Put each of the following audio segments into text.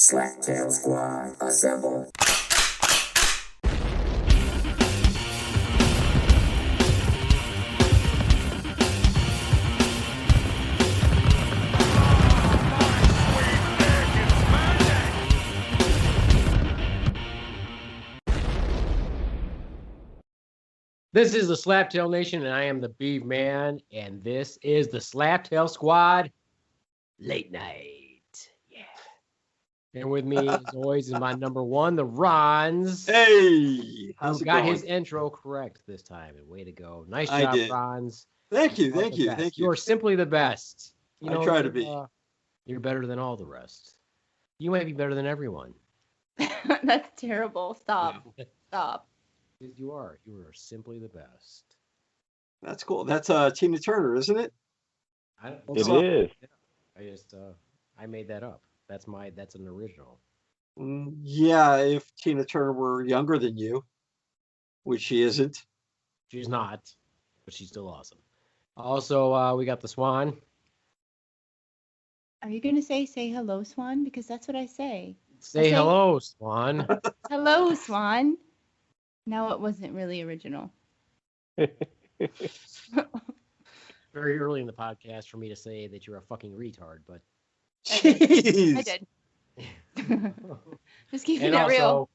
Slaptail Squad, assemble. This is the Slaptail Nation, and I am the Beaveman, and this is the Slaptail Squad late night. Yeah. And with me, as always, is my number one, the Ronz. Hey, how's who it got going? his intro correct this time, and way to go. Nice I job, did. Ronz. Thank you, You are thank the you, best. thank You you. are simply the best. You know, I try to be. You're better than all the rest. You might be better than everyone. That's terrible. Stop. Yeah. Stop. You are. You are simply the best. That's cool. That's Tina Turner, isn't it? It is. I just I made that up. That's an original. Yeah, if Tina Turner were younger than you, which she isn't. She's not, but she's still awesome. Also, we got the Swan. Are you going to say hello, Swan? Because that's what I say. Say hello, Swan. Hello, Swan. No, it wasn't really original. Very early in the podcast for me to say that you're a fucking retard, but Jeez. I did. Just keeping it real.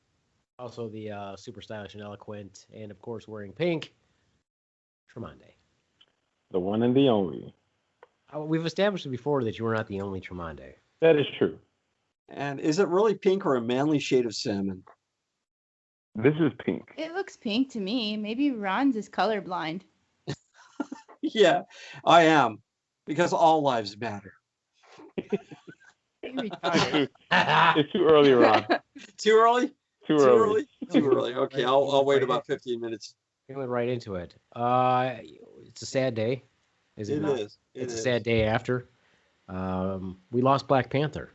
Also the super stylish and eloquent, and of course wearing pink, Tremonde. The one and the only. We've established before that you were not the only Tremonde. That is true. And is it really pink or a manly shade of salmon? This is pink. It looks pink to me. Maybe Ronz is colorblind. Yeah, I am. Because all lives matter. You retarded. It's too early, Ron. Too early? Too early. Too early. Okay, I'll wait about 15 minutes. We went right into it. It's a sad day. Is it not? It's a sad day after. We lost Black Panther.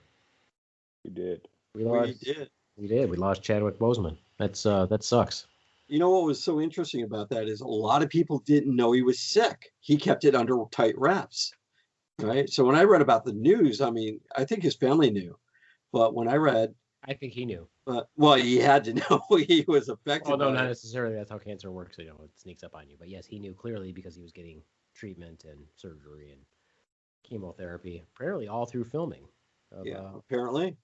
We did. We did. We did. We lost Chadwick Boseman. That sucks. You know what was so interesting about that is a lot of people didn't know he was sick. He kept it under tight wraps, right? So when I read about the news, I mean, I think his family knew, but when I read, I think he knew. Well, he had to know he was affected. Well, no, by not it. necessarily. That's how cancer works. You know, it sneaks up on you. But yes, he knew clearly because he was getting treatment and surgery and chemotherapy, apparently all through filming. Apparently.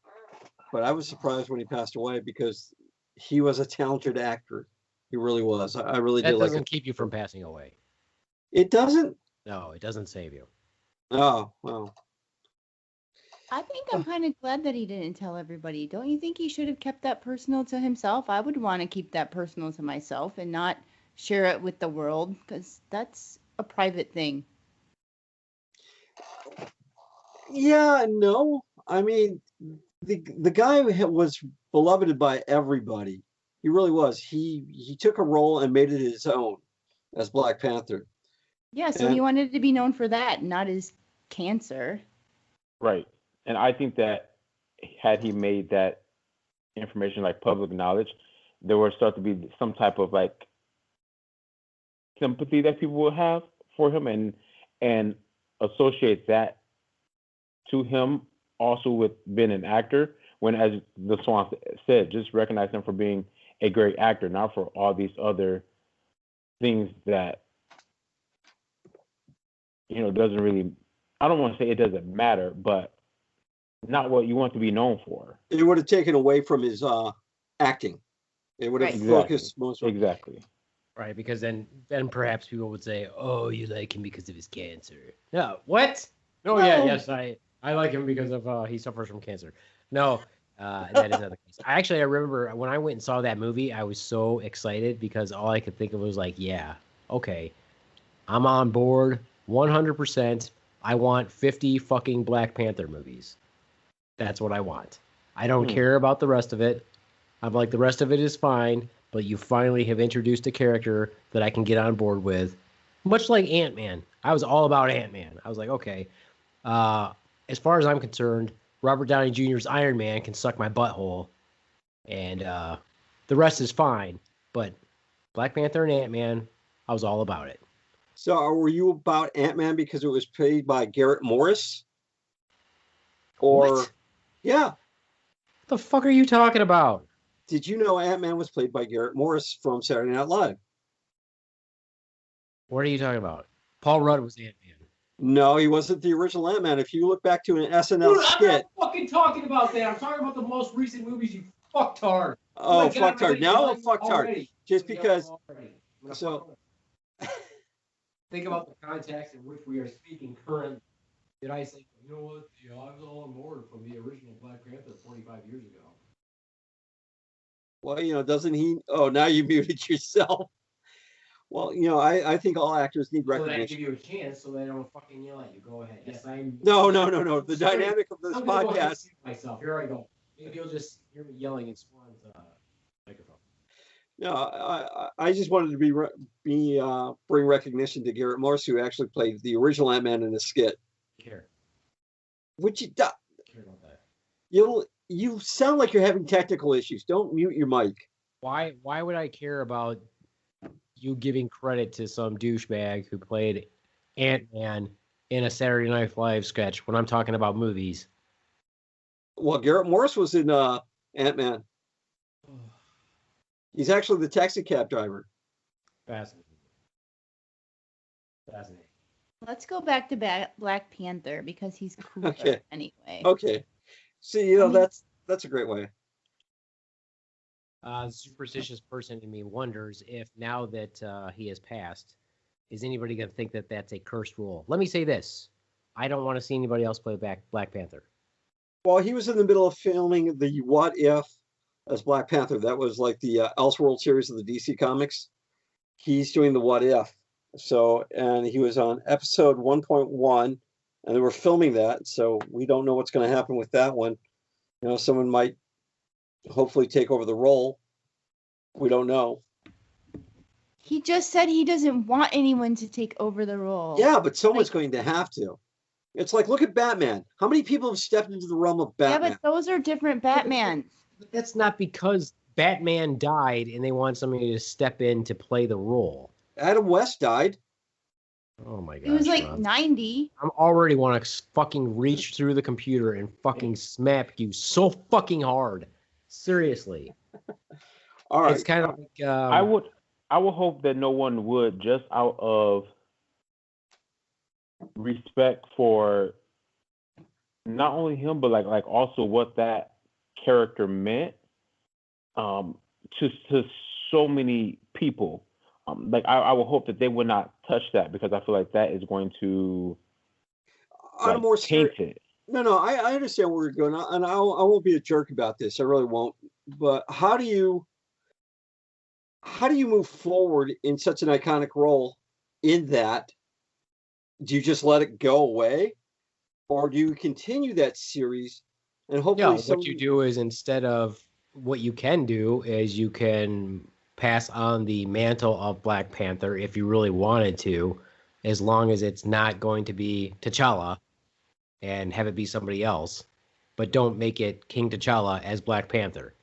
But I was surprised when he passed away because he was a talented actor. He really was. I really did like it. That doesn't keep you from passing away. It doesn't? No, it doesn't save you. Oh, well. I think I'm kind of glad that he didn't tell everybody. Don't you think he should have kept that personal to himself? I would want to keep that personal to myself and not share it with the world because that's a private thing. Yeah, no. I mean, the guy was beloved by everybody. He really was. He took a role and made it his own as Black Panther. Yeah, so he wanted to be known for that, not his cancer. Right. And I think that had he made that information like public knowledge, there would start to be some type of like sympathy that people will have for him and associate that to him also with being an actor, when, as the Swan said, just recognize him for being a great actor, not for all these other things that, you know, doesn't really, I don't want to say it doesn't matter, but not what you want to be known for. It would have taken away from his acting. It would have focused most. Exactly. Right, because then perhaps people would say, "Oh, you like him because of his cancer." No, what? Oh, yeah, yes, I like him because of he suffers from cancer. No, that is not the case. I remember when I went and saw that movie, I was so excited because all I could think of was like, yeah, okay, I'm on board 100%. I want 50 fucking Black Panther movies. That's what I want. I don't care about the rest of it. I'm like, the rest of it is fine, but you finally have introduced a character that I can get on board with, much like Ant-Man. I was all about Ant-Man. I was like, okay, as far as I'm concerned, Robert Downey Jr.'s Iron Man can suck my butthole, and the rest is fine. But Black Panther and Ant-Man, I was all about it. So were you about Ant-Man because it was played by Garrett Morris? Or, What? yeah. The fuck are you talking about? Did you know Ant-Man was played by Garrett Morris from Saturday Night Live? What are you talking about? Paul Rudd was Ant-Man. No, he wasn't the original Ant-Man. If you look back to an SNL Dude, I'm skit. not fucking talking about that. I'm talking about the most recent movies, you fucktard. Oh, my God, fucktard. I'm Now yelling fucktard. already. Just I'm yelling because. already. I'm gonna So. think about the context in which we are speaking currently. Did I say, you know what? Yeah, I was all on board from the original Black Panther 45 years ago. Well, doesn't he? Oh, now you muted yourself. Well, I think all actors need So that I recognition. give you a chance so they don't fucking yell at you. Go ahead. Yes, I'm. No. The dynamic of this I'm gonna go ahead and podcast. mute myself. Here I go. Maybe you'll just hear me yelling in Swan's microphone. No, I just wanted to bring recognition to Garrett Morris, who actually played the original Ant-Man in a skit. Care. Which you Care about that. you sound like you're having technical issues. Don't mute your mic. Why would I care about you giving credit to some douchebag who played Ant-Man in a Saturday Night Live sketch when I'm talking about movies? Well, Garrett Morris was in Ant-Man. He's actually the taxi cab driver. Fascinating. Let's go back to Black Panther because he's cooler Okay. anyway. Okay. See, that's a great way. The superstitious person in me wonders if now that he has passed, is anybody going to think that that's a cursed role? Let me say this. I don't want to see anybody else play Black Panther. Well, he was in the middle of filming the What If as Black Panther. That was like the Elseworld series of the DC Comics. He's doing the What If. So, and he was on episode 1.1, and they were filming that. So we don't know what's going to happen with that one. Someone might hopefully take over the role. We don't know. He just said he doesn't want anyone to take over the role. Yeah, but someone's going to have to. It's like, look at Batman. How many people have stepped into the realm of Batman? Yeah, but those are different Batmans. But that's not because Batman died and they want somebody to step in to play the role. Adam West died. Oh my god. He was like 90. I'm already want to fucking reach through the computer and fucking smack you so fucking hard. Seriously. All right. It's kind of like I would hope that no one would, just out of respect for not only him but like also what that character meant to so many people. I would hope that they would not touch that, because I feel like that is going to taint it. No, I understand where you're going, and I won't be a jerk about this. I really won't. But how do you move forward in such an iconic role? In that, do you just let it go away, or do you continue that series and hopefully? What you do is, instead of what you can do is you can pass on the mantle of Black Panther if you really wanted to, as long as it's not going to be T'Challa, and have it be somebody else, but don't make it King T'Challa as Black Panther.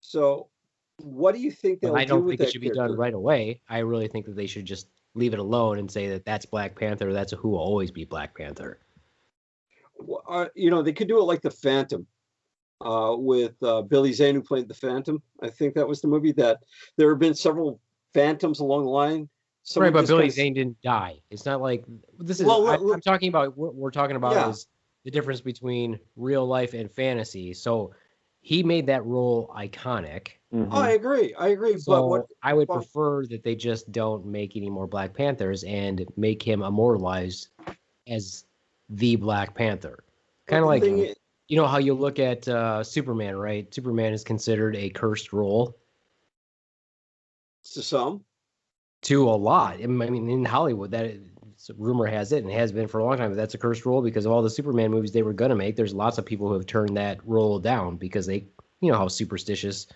So, what do you think they'll do with that? I don't think it should be done right away. I really think that they should just leave it alone and say that that's Black Panther. That's who will always be Black Panther. They could do it like the Phantom. With Billy Zane, who played the Phantom. I think that was the movie that there have been several Phantoms along the line. Right, but Billy Zane didn't die. It's not like this is. I'm talking about what we're talking about is the difference between real life and fantasy. So he made that role iconic. Mm-hmm. I agree. So I would prefer that they just don't make any more Black Panthers and make him immortalized as the Black Panther. Kind of like. You know how you look at Superman, right? Superman is considered a cursed role. To some. To a lot. I mean, in Hollywood, rumor has it, and has been for a long time, that that's a cursed role because of all the Superman movies they were going to make. There's lots of people who have turned that role down because they, how superstitious,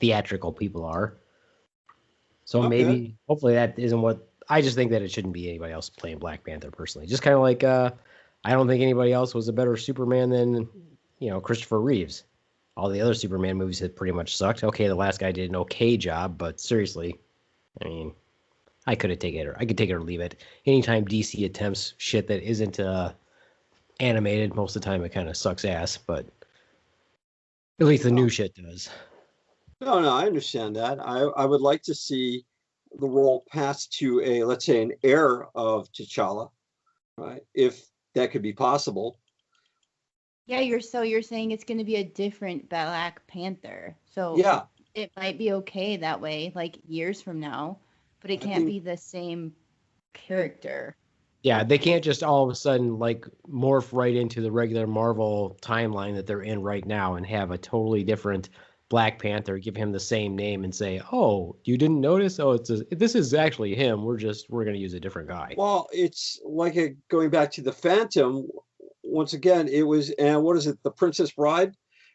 theatrical people are. So maybe, hopefully that isn't what... I just think that it shouldn't be anybody else playing Black Panther, personally. Just kind of like... I don't think anybody else was a better Superman than, Christopher Reeves. All the other Superman movies had pretty much sucked. Okay, the last guy did an okay job, but seriously, I mean, I could take it or leave it. Anytime DC attempts shit that isn't animated. Most of the time, it kind of sucks ass, but at least the new shit does. No, I understand that. I would like to see the role passed to a, let's say, an heir of T'Challa, right? If that could be possible. Yeah, you're saying it's going to be a different Black Panther. So Yeah, it might be okay that way, like years from now, but it can't be the same character. Yeah, they can't just all of a sudden like morph right into the regular Marvel timeline that they're in right now and have a totally different Black Panther, give him the same name and say, "Oh, you didn't notice? Oh, this is actually him. We're going to use a different guy." well, it's like going back to the Phantom. Once again, it was, and what is it, The Princess Bride,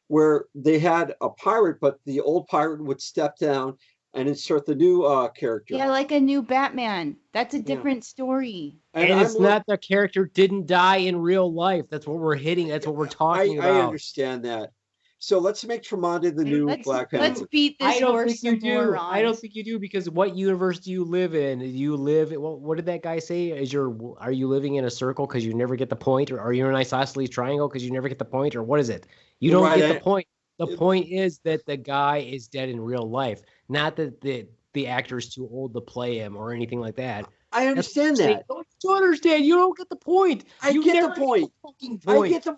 where they had a pirate, but the old pirate would step down and insert the new character. Yeah, like a new Batman. That's a different story. And it's not the character didn't die in real life. That's what we're hitting. That's what we're talking about. I understand that. So let's make Tremonti the new Black Panther. Let's beat this horse some more, Ronz. I don't think you do, because what universe do you live in? You live. What did that guy say? Are you living in a circle because you never get the point, or are you in an isosceles triangle because you never get the point, or what is it? You don't get the point. The point is that the guy is dead in real life, not that the actor's too old to play him or anything like that. I understand that. You understand? You don't get the point. I get the point.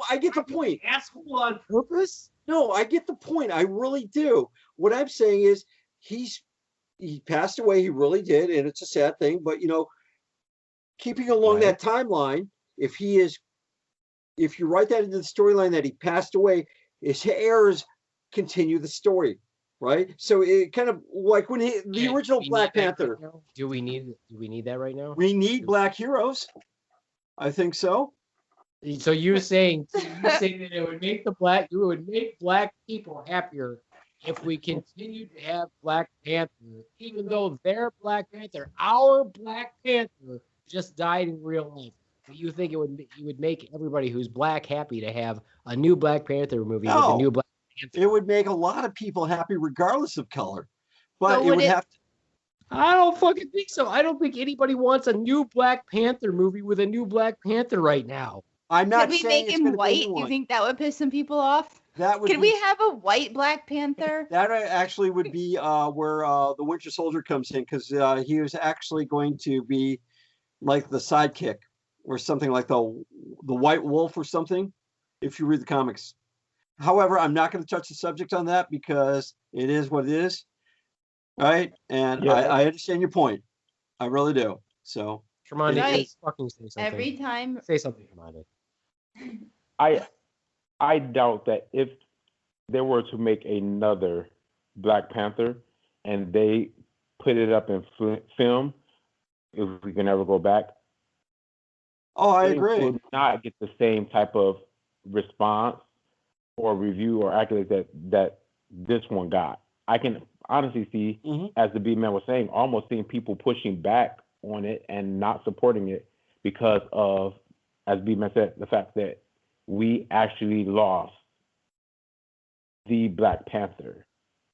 I get the point. Asshole on purpose? No, I get the point. I really do. What I'm saying is he passed away. He really did, and it's a sad thing. But keeping along that timeline, if you write that into the storyline that he passed away, his heirs continue the story, right? So it kind of like when the original Black Panther. Right, do we need that right now? We need black heroes. I think so. So you're saying that it would make black people happier if we continue to have Black Panther, even though their Black Panther, our Black Panther, just died in real life. But you think it would make everybody who's black happy to have a new Black Panther movie with a new Black Panther? It would make a lot of people happy regardless of color. But it would have to. I don't fucking think so. I don't think anybody wants a new Black Panther movie with a new Black Panther right now. I'm not saying. Could we make him white? You think that would piss some people off? Could we have a white Black Panther? That actually would be where the Winter Soldier comes in, because he was actually going to be like the sidekick or something, like the White Wolf or something, if you read the comics. However, I'm not going to touch the subject on that because it is what it is, right? And I understand your point. I really do. So, Tremonti, fucking say something. Every time. Say something, Tremonti. I doubt that if they were to make another Black Panther and they put it up in film, if we can ever go back. Oh, I agree. Would not get the same type of response or review or accolade that this one got. I can honestly see, as the Beaveman was saying, almost seeing people pushing back on it and not supporting it because of, as Beaveman said, the fact that we actually lost the Black Panther.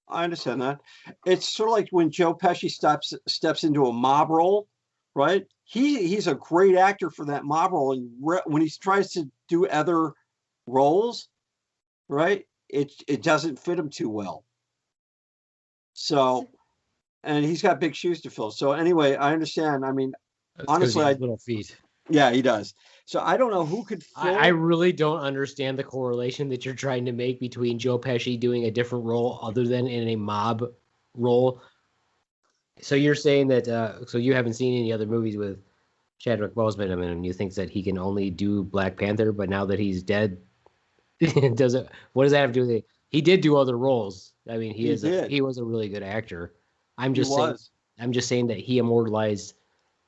I understand that. It's sort of like when Joe Pesci steps into a mob role, right? He's a great actor for that mob role, and when he tries to do other roles, right, it doesn't fit him too well. So, and he's got big shoes to fill. So anyway, I understand. I mean, honestly, little feet. Yeah, he does. So I don't know who could fill. I really don't understand the correlation that you're trying to make between Joe Pesci doing a different role other than in a mob role. So you're saying that so you haven't seen any other movies with Chadwick Boseman in and you think that he can only do Black Panther, but now that he's dead, what does that have to do with it? He did do other roles. I mean, he was a really good actor. I'm just saying that he immortalized.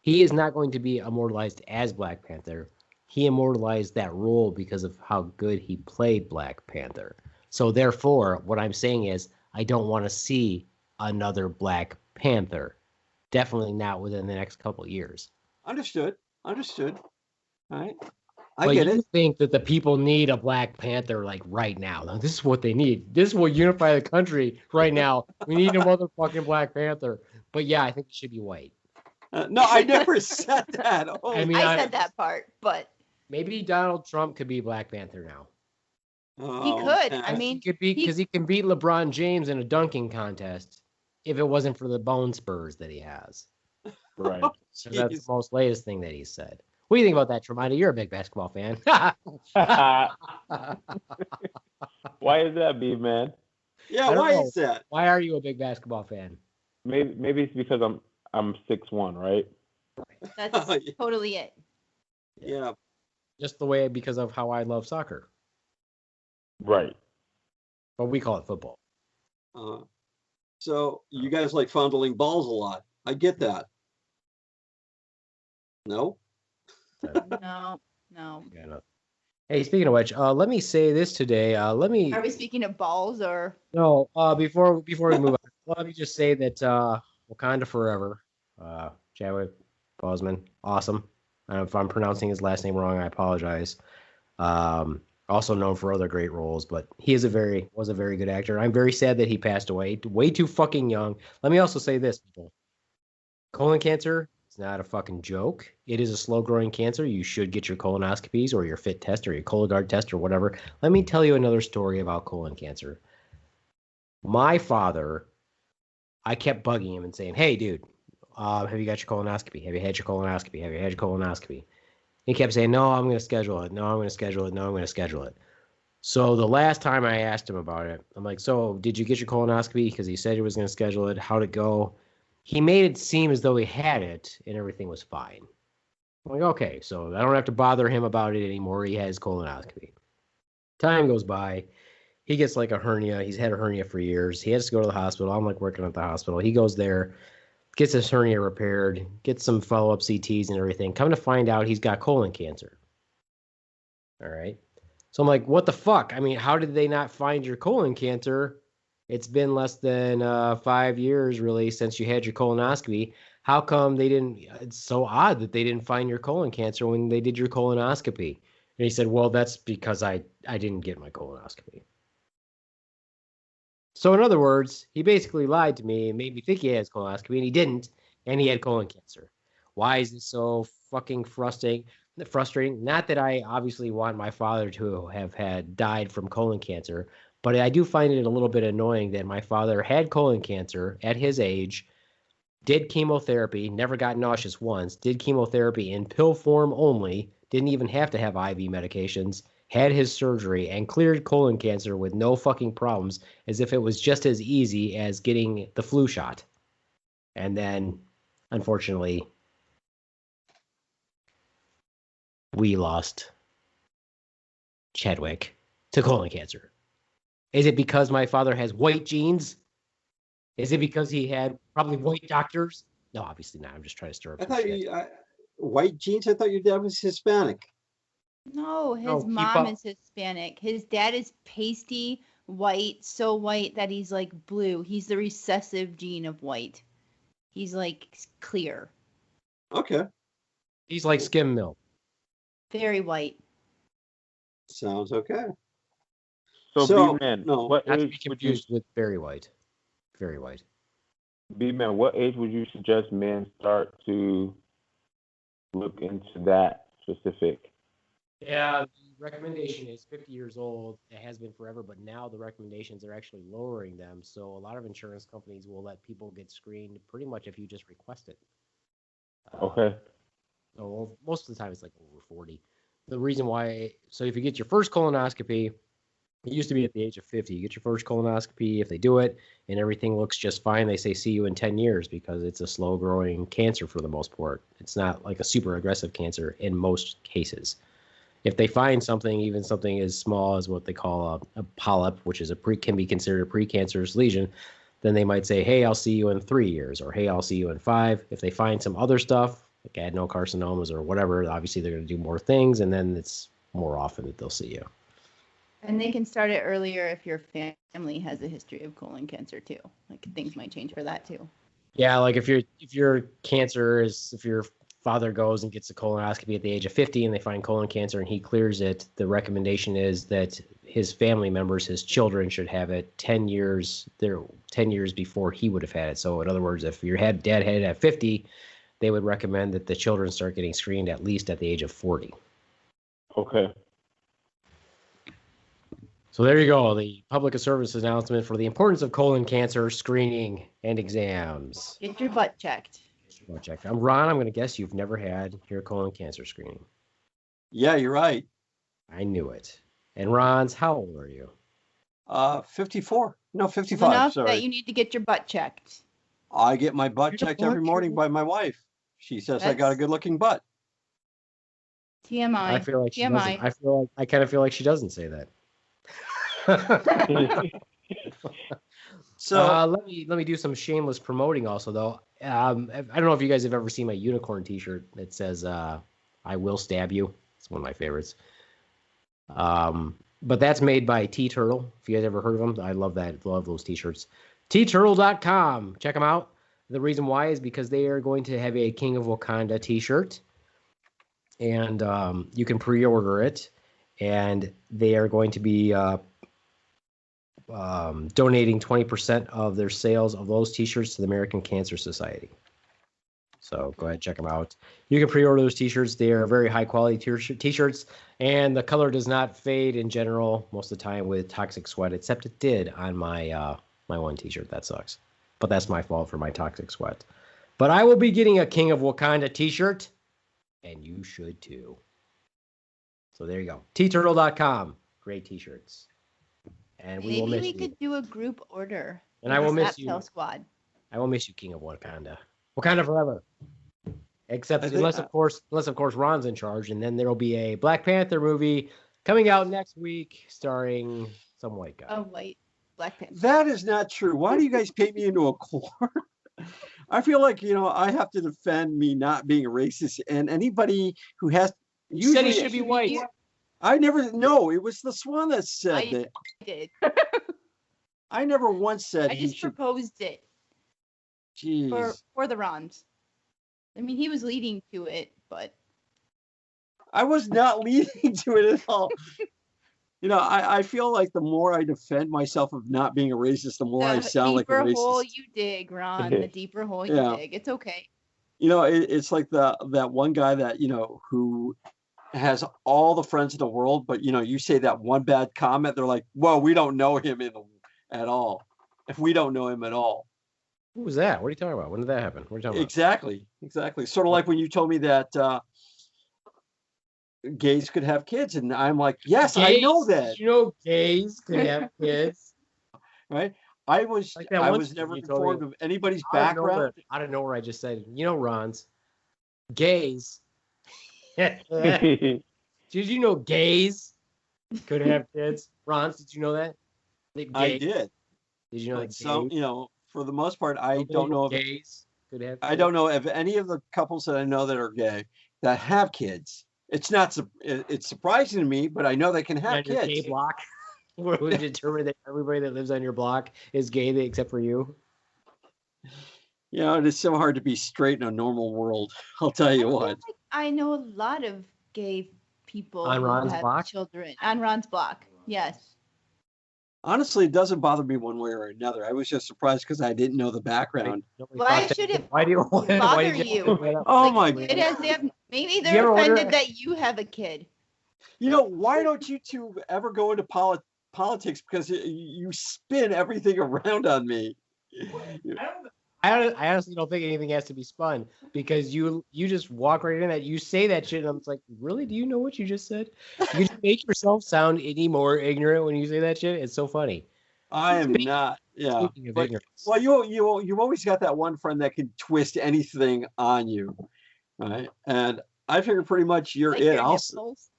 He is not going to be immortalized as Black Panther. He immortalized that role because of how good he played Black Panther. So therefore, what I'm saying is I don't want to see another Black Panther. Definitely not within the next couple of years. Understood. All right. I but get you it. think that the people need a Black Panther like right now. Now, this is what they need. This will unify the country right now. We need a motherfucking Black Panther. But yeah, I think it should be white. No, I never said that. Oh. I said that part, but Maybe Donald Trump could be Black Panther now. He could. man. I mean, He could be because he can beat LeBron James in a dunking contest if it wasn't for the bone spurs that he has. Right. So that's Jeez. the most latest thing that he said. What do you think about that, Tremonti? You're a big basketball fan. Why is that, Beaveman? Yeah, I don't why know. is that? Why are you a big basketball fan? Maybe it's because I'm 6'1", right? that's totally it. Yeah. Just the way because of how I love soccer. Right. But we call it football. So you guys like fondling balls a lot. I get that. No? No. Yeah, no. Hey, speaking of which, let me say this today. Are we speaking of balls or? No, before we move on, let me just say that Wakanda Forever, Chadwick Boseman, awesome. If I'm pronouncing his last name wrong, I apologize. Also known for other great roles, but he was a very good actor. I'm very sad that he passed away, way too fucking young. Let me also say this, people. Colon cancer is not a fucking joke. It is a slow-growing cancer. You should get your colonoscopies or your FIT test or your Cologuard test or whatever. Let me tell you another story about colon cancer. My father, I kept bugging him and saying, "Hey, dude, have you got your colonoscopy? Have you had your colonoscopy? Have you had your colonoscopy?" He kept saying, "No, I'm going to schedule it. No, I'm going to schedule it. No, I'm going to schedule it." So the last time I asked him about it, I'm like, "So did you get your colonoscopy?" Because he said he was going to schedule it. How'd it go? He made it seem as though he had it and everything was fine. I'm like, okay, so I don't have to bother him about it anymore. He had his colonoscopy. Time goes by. He gets like a hernia. He's had a hernia for years. He has to go to the hospital. I'm like working at the hospital. He goes there, gets his hernia repaired, gets some follow-up CTs and everything. Come to find out he's got colon cancer. All right. So I'm like, what the fuck? I mean, how did they not find your colon cancer? It's been less than 5 years, really, since you had your colonoscopy. How come they didn't? It's so odd that they didn't find your colon cancer when they did your colonoscopy. And he said, well, that's because I didn't get my colonoscopy. So in other words, he basically lied to me and made me think he had his colonoscopy, and he didn't, and he had colon cancer. Why is this so fucking frustrating? Not that I obviously want my father to have had died from colon cancer, but I do find it a little bit annoying that my father had colon cancer at his age, did chemotherapy, never got nauseous once, did chemotherapy in pill form only, didn't even have to have IV medications, had his surgery, and cleared colon cancer with no fucking problems, as if it was just as easy as getting the flu shot. And then, unfortunately, we lost Chadwick to colon cancer. Is it because my father has white genes? Is it because he had probably white doctors? No, obviously not. I'm just trying to stir up I some thought shit. white jeans? I thought your dad was Hispanic. No, No, his keep mom up. is Hispanic. His dad is pasty white, so white that he's like blue. He's the recessive gene of white. He's like clear, Okay. He's like skim milk. very white. Sounds okay. So, So, Beaveman, no. what Not to age be would you confused with very white. Very white. Beaveman, what age would you suggest men start to look into that specific? Yeah, the recommendation is 50 years old. It has been forever, but now the recommendations are actually lowering them. So a lot of insurance companies will let people get screened pretty much if you just request it. Okay. So most of the time it's like over 40. The reason why, so if you get your first colonoscopy, it used to be at the age of 50. You get your first colonoscopy. If they do it and everything looks just fine, they say see you in 10 years because it's a slow growing cancer for the most part. It's not like a super aggressive cancer in most cases. If they find something, even something as small as what they call a polyp, which is can be considered a precancerous lesion, then they might say, hey, I'll see you in 3 years, or hey, I'll see you in 5. If they find some other stuff, like adenocarcinomas or whatever, obviously they're going to do more things, and then it's more often that they'll see you. And they can start it earlier if your family has a history of colon cancer too. Like things might change for that too. Yeah, like if your cancer is, if your father goes and gets a colonoscopy at the age of 50 and they find colon cancer and he clears it, the recommendation is that his family members, his children, should have it 10 years before he would have had it. So in other words, if your dad had it at 50, they would recommend that the children start getting screened at least at the age of 40. Okay. So there you go. The public service announcement for the importance of colon cancer screening and exams. Get your butt checked. Well, check. I'm Ron. I'm going to guess you've never had your colon cancer screening. Yeah, you're right. I knew it. And Ron's, how old are you? 54. No, It's 55. enough Sorry. that you need to get your butt checked. I get my butt Your checked butt every morning checked? by my wife. She says I got a That's- good-looking butt. TMI. I feel like she TMI. doesn't. I kind of feel like she doesn't say that. So let me do some shameless promoting also though. I don't know if you guys have ever seen my unicorn T-shirt that says "I will stab you." It's one of my favorites. But that's made by T Turtle. If you guys ever heard of them, I love that. Love those T-shirts. TTurtle.com. Check them out. The reason why is because they are going to have a King of Wakanda T-shirt, and you can pre-order it. And they are going to be donating 20% of their sales of those T-shirts to the American Cancer Society. So go ahead and check them out. You can pre-order those T-shirts. They are very high-quality T-shirts, and the color does not fade in general most of the time with Toxic Sweat, except it did on my my one T-shirt. That sucks, but that's my fault for my Toxic Sweat. But I will be getting a King of Wakanda T-shirt, and you should too. So there you go. TTurtle.com. Great T-shirts. And we will Maybe miss we you. could do a group order. And for I will the miss you. Slaptail Squad. I will miss you, King of Wakanda. Wakanda forever. Except I think- unless of course Ron's in charge, and then there'll be a Black Panther movie coming out next week starring some white guy. Oh, white Black Panther. that is not true. Why do you guys paint me into a corner? I feel like, I have to defend me not being a racist, and anybody who has You said he usually- should be white. You- I never no, it was the Swan that said I that. did. I never once said I he just should. proposed it Jeez. for the Ronz. I mean, he was leading to it, but I was not leading to it at all. I feel like the more I defend myself of not being a racist, the more I sound like a deeper racist. hole you dig, Ron. The deeper hole you Yeah. dig. It's okay. It's like that one guy that who has all the friends in the world, but you say that one bad comment, they're like, "Whoa, we don't know him at all." If we don't know him at all, Who was that? What are you talking about? When did that happen? What are you talking exactly. Sort of like when you told me that gays could have kids, and I'm like, "Yes, about? I know that." Did you know gays can have kids? Right? I was Like that I one was time never you told me- informed of anybody's Out of background. nowhere- Out of nowhere, I just said, Ron's, gays. Did you know gays could have kids? Ron's, did you know that? I did. Did you know But that some, gays? for the most part, I don't know if gays could have. I don't know if any of the couples that I know that are gay that have kids. It's not it's surprising to me, but I know they can have on your kids. gay block, where we determine that everybody that lives on your block is gay except for you. It is so hard to be straight in a normal world. I'll tell you I feel what. like I know a lot of gay people On who Ron's have block? children. On Ron's block, yes. Honestly, it doesn't bother me one way or another. I was just surprised because I didn't know the background. Nobody Why thought that- should it Why do you? Why bother do you? Oh Like, my it has, they have, maybe you they're ever wonder- offended that you have a kid. Why don't you two ever go into politics? Because you spin everything around on me. I honestly don't think anything has to be spun because you just walk right in that. You say that shit, and I'm just like, really? Do you know what you just said? You just make yourself sound any more ignorant when you say that shit. It's so funny. I am not. Yeah. Speaking of But- ignorance. Well, you always got that one friend that can twist anything on you, right? And I figure pretty much you're Like it. your I'll. nipples.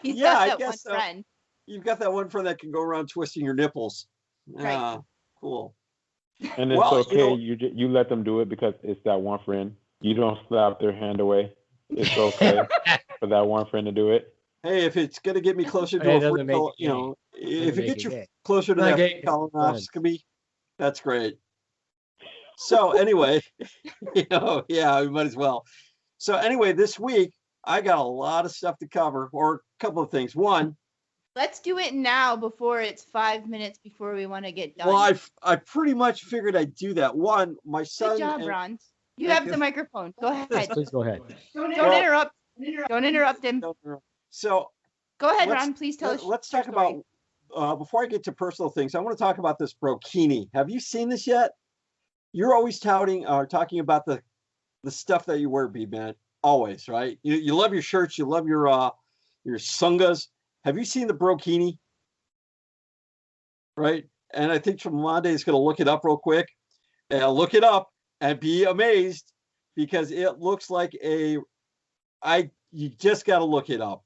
He's Yeah, I got that guess one so. friend. You've got that one friend that can go around twisting your nipples. Right. Yeah, cool. And it's Well, okay. You let them do it because it's that one friend. You don't slap their hand away. It's okay for that one friend to do it. Hey, if it's gonna get me closer It to a doesn't free make col- it gay. if it make gets it you gay. closer to Not that gay, free it's fun. colonoscopy, that's great. So anyway, yeah, we might as well. So anyway, this week I got a lot of stuff to cover, or a couple of things. One, Let's do it now before it's 5 minutes before we want to get done. well, I pretty much figured I'd do that. One, my son. Good job, and- Ron. You have the microphone. Go ahead. Please go ahead. Don't interrupt. Don't interrupt him. So Go ahead, let's- Ron. Please tell us. let's your talk story. about, before I get to personal things, I want to talk about this brokini. Have you seen this yet? You're always talking about the stuff that you wear, Beaveman. Always, right? You love your shirts, you love your sungas. Have you seen the brokini? Right? And I think Tremonde is going to look it up real quick. And look it up and be amazed because it looks like you just got to look it up.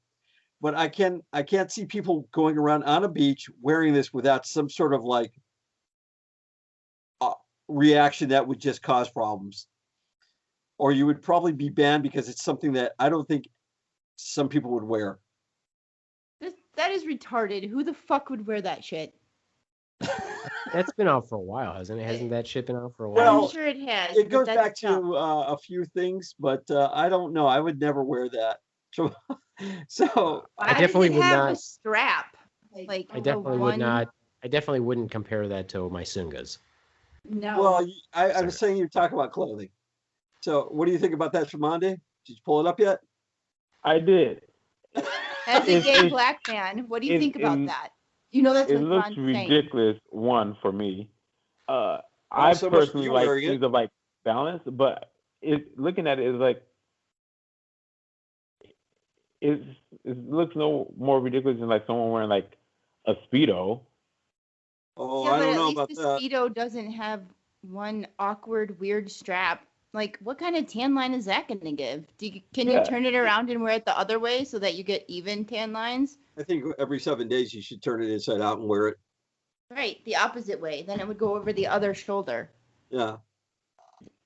But I can't see people going around on a beach wearing this without some sort of like reaction that would just cause problems. Or you would probably be banned because it's something that I don't think some people would wear. That is retarded. Who the fuck would wear that shit? That's been out for a while, hasn't it? Hasn't that shit been out for a while? Well, I'm sure it has. It goes but back that's to dumb. a few things, but I don't know. I would never wear that. So I Why definitely does it would have not- a strap. Like I the definitely would one- not. I definitely wouldn't compare that to my sungas. No. well, I was saying you're talking about clothing. So what do you think about that, Tremonde? Did you pull it up yet? I did. As a It- gay it- black man, what do you it- think about it- that? You know that's It what looks Ron's saying. ridiculous. One for me. I so much for personally you like wearing it. things of like balance, but looking at it is like it looks no more ridiculous than like someone wearing like a Speedo. Oh, Yeah, I but don't at know least about the that. Speedo doesn't have one awkward, weird strap. Like, what kind of tan line is that going to give? Can you Yeah. turn it around and wear it the other way so that you get even tan lines? I think every 7 days you should turn it inside out and wear it. Right, the opposite way. Then it would go over the other shoulder. Yeah.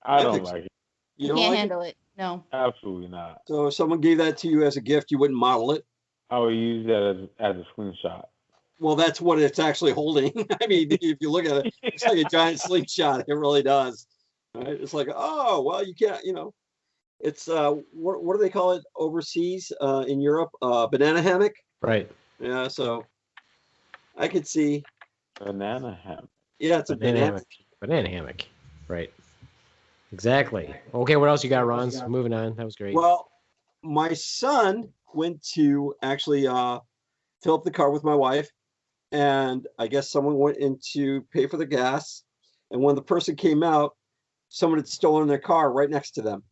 I I don't think so. like it. You Can't don't like it? handle it. No. Absolutely not. So if someone gave that to you as a gift, you wouldn't model it. I would use that as a screenshot. Well, that's what it's actually holding. I mean, if you look at it, it's like a giant slingshot. It really does. Right? It's like, oh, well, you can't, it's what do they call it overseas in Europe? Banana hammock. Right. Yeah, so I could see. Banana ham. Yeah, it's a Banana banana. hammock. Banana hammock. Right. Exactly. Okay, what else you got, Ronz? Moving on. That was great. Well, my son went to actually fill up the car with my wife, and I guess someone went in to pay for the gas, and when the person came out, someone had stolen their car right next to them.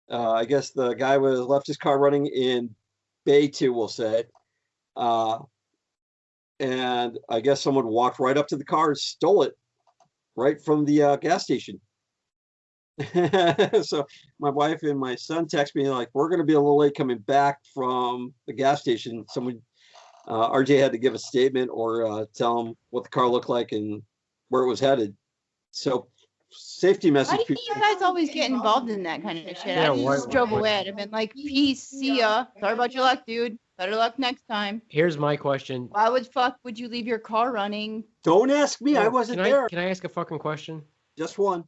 I guess the guy left his car running in Bay 2, we'll say, and I guess someone walked right up to the car and stole it right from the gas station. So my wife and my son text me like, we're going to be a little late coming back from the gas station. Someone, RJ had to give a statement or tell them what the car looked like and where it was headed. So safety message. Why do you guys always get involved in that kind of shit? Yeah, I just why- drove why- away. I'd have been like, peace, see ya. Sorry about your luck, dude. Better luck next time. Here's my question. Why would you leave your car running? Don't ask me. I wasn't there. Can I ask a fucking question? Just one.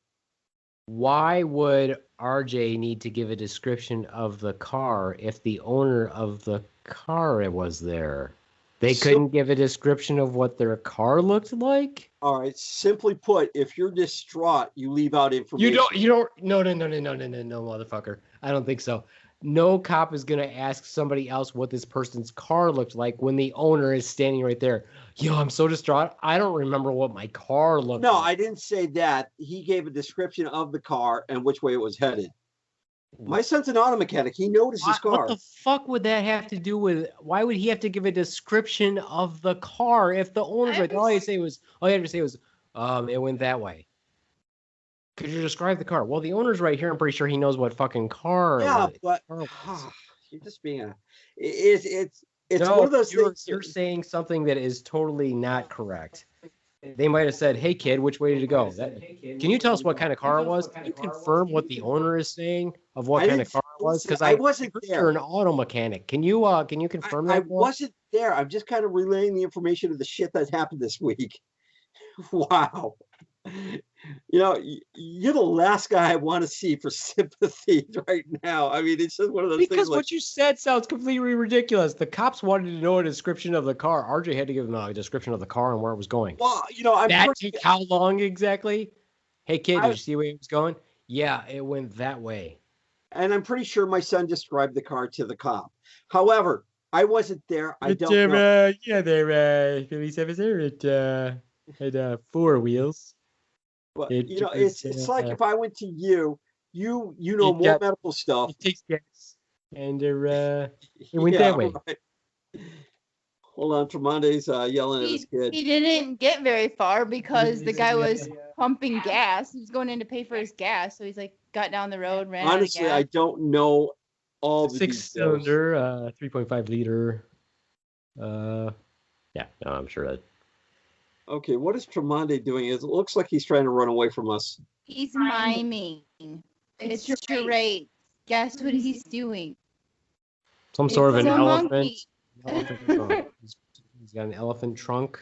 Why would RJ need to give a description of the car if the owner of the car was there? They So- couldn't give a description of what their car looked like? All right. Simply put, if you're distraught, you leave out information. No, motherfucker. I don't think so. No cop is going to ask somebody else what this person's car looked like when the owner is standing right there. Yo, I'm so distraught. I don't remember what my car looked No, like. I didn't say that. He gave a description of the car and which way it was headed. My son's an auto mechanic. He noticed his car. What the fuck would that have to do with? Why would he have to give a description of the car if the owner's like, all you had to say was, it went that way. Could you describe the car? Well, the owner's right here. I'm pretty sure he knows what fucking car. Yeah, it but was. you're just being it's No, one of those things. You're saying something that is totally not correct. They might have said, "Hey, kid, which way did it go?" Can you tell us what kind of car it was? Can you confirm what the owner is saying of what I kind of didn't- car it was? Because I wasn't heard there. you're an auto mechanic. Can you confirm I that? for us? wasn't there. I'm just kind of relaying the information of the shit that happened this week. Wow. You're the last guy I want to see for sympathy right now. I mean, it's just one of those Because things. what you said sounds completely ridiculous. The cops wanted to know a description of the car. RJ had to give them a description of the car and where it was going. Well, I'm That pretty, took how long exactly? Hey, kid, did you see where it was going? Yeah, it went that way. And I'm pretty sure my son described the car to the cop. However, I wasn't there. I don't know. Yeah, they're Philly 7 had 4 wheels. But It you know, was, it's like if I went to you know it more got medical stuff. it takes gas, and it went that way. Right. Hold on, Tremonde's yelling at his kid. He didn't get very far because the guy was pumping gas. He was going in to pay for his gas, so he's like got down the road, ran Honestly, out of I gas. don't know all the details. 6-cylinder, 3.5 liter. Yeah, no, I'm sure that. Okay, what is Tremonde doing? It looks like he's trying to run away from us. He's miming. It's charade. Guess what he's doing? Some sort of It's an a elephant. monkey. Elephant trunk. He's got an elephant trunk.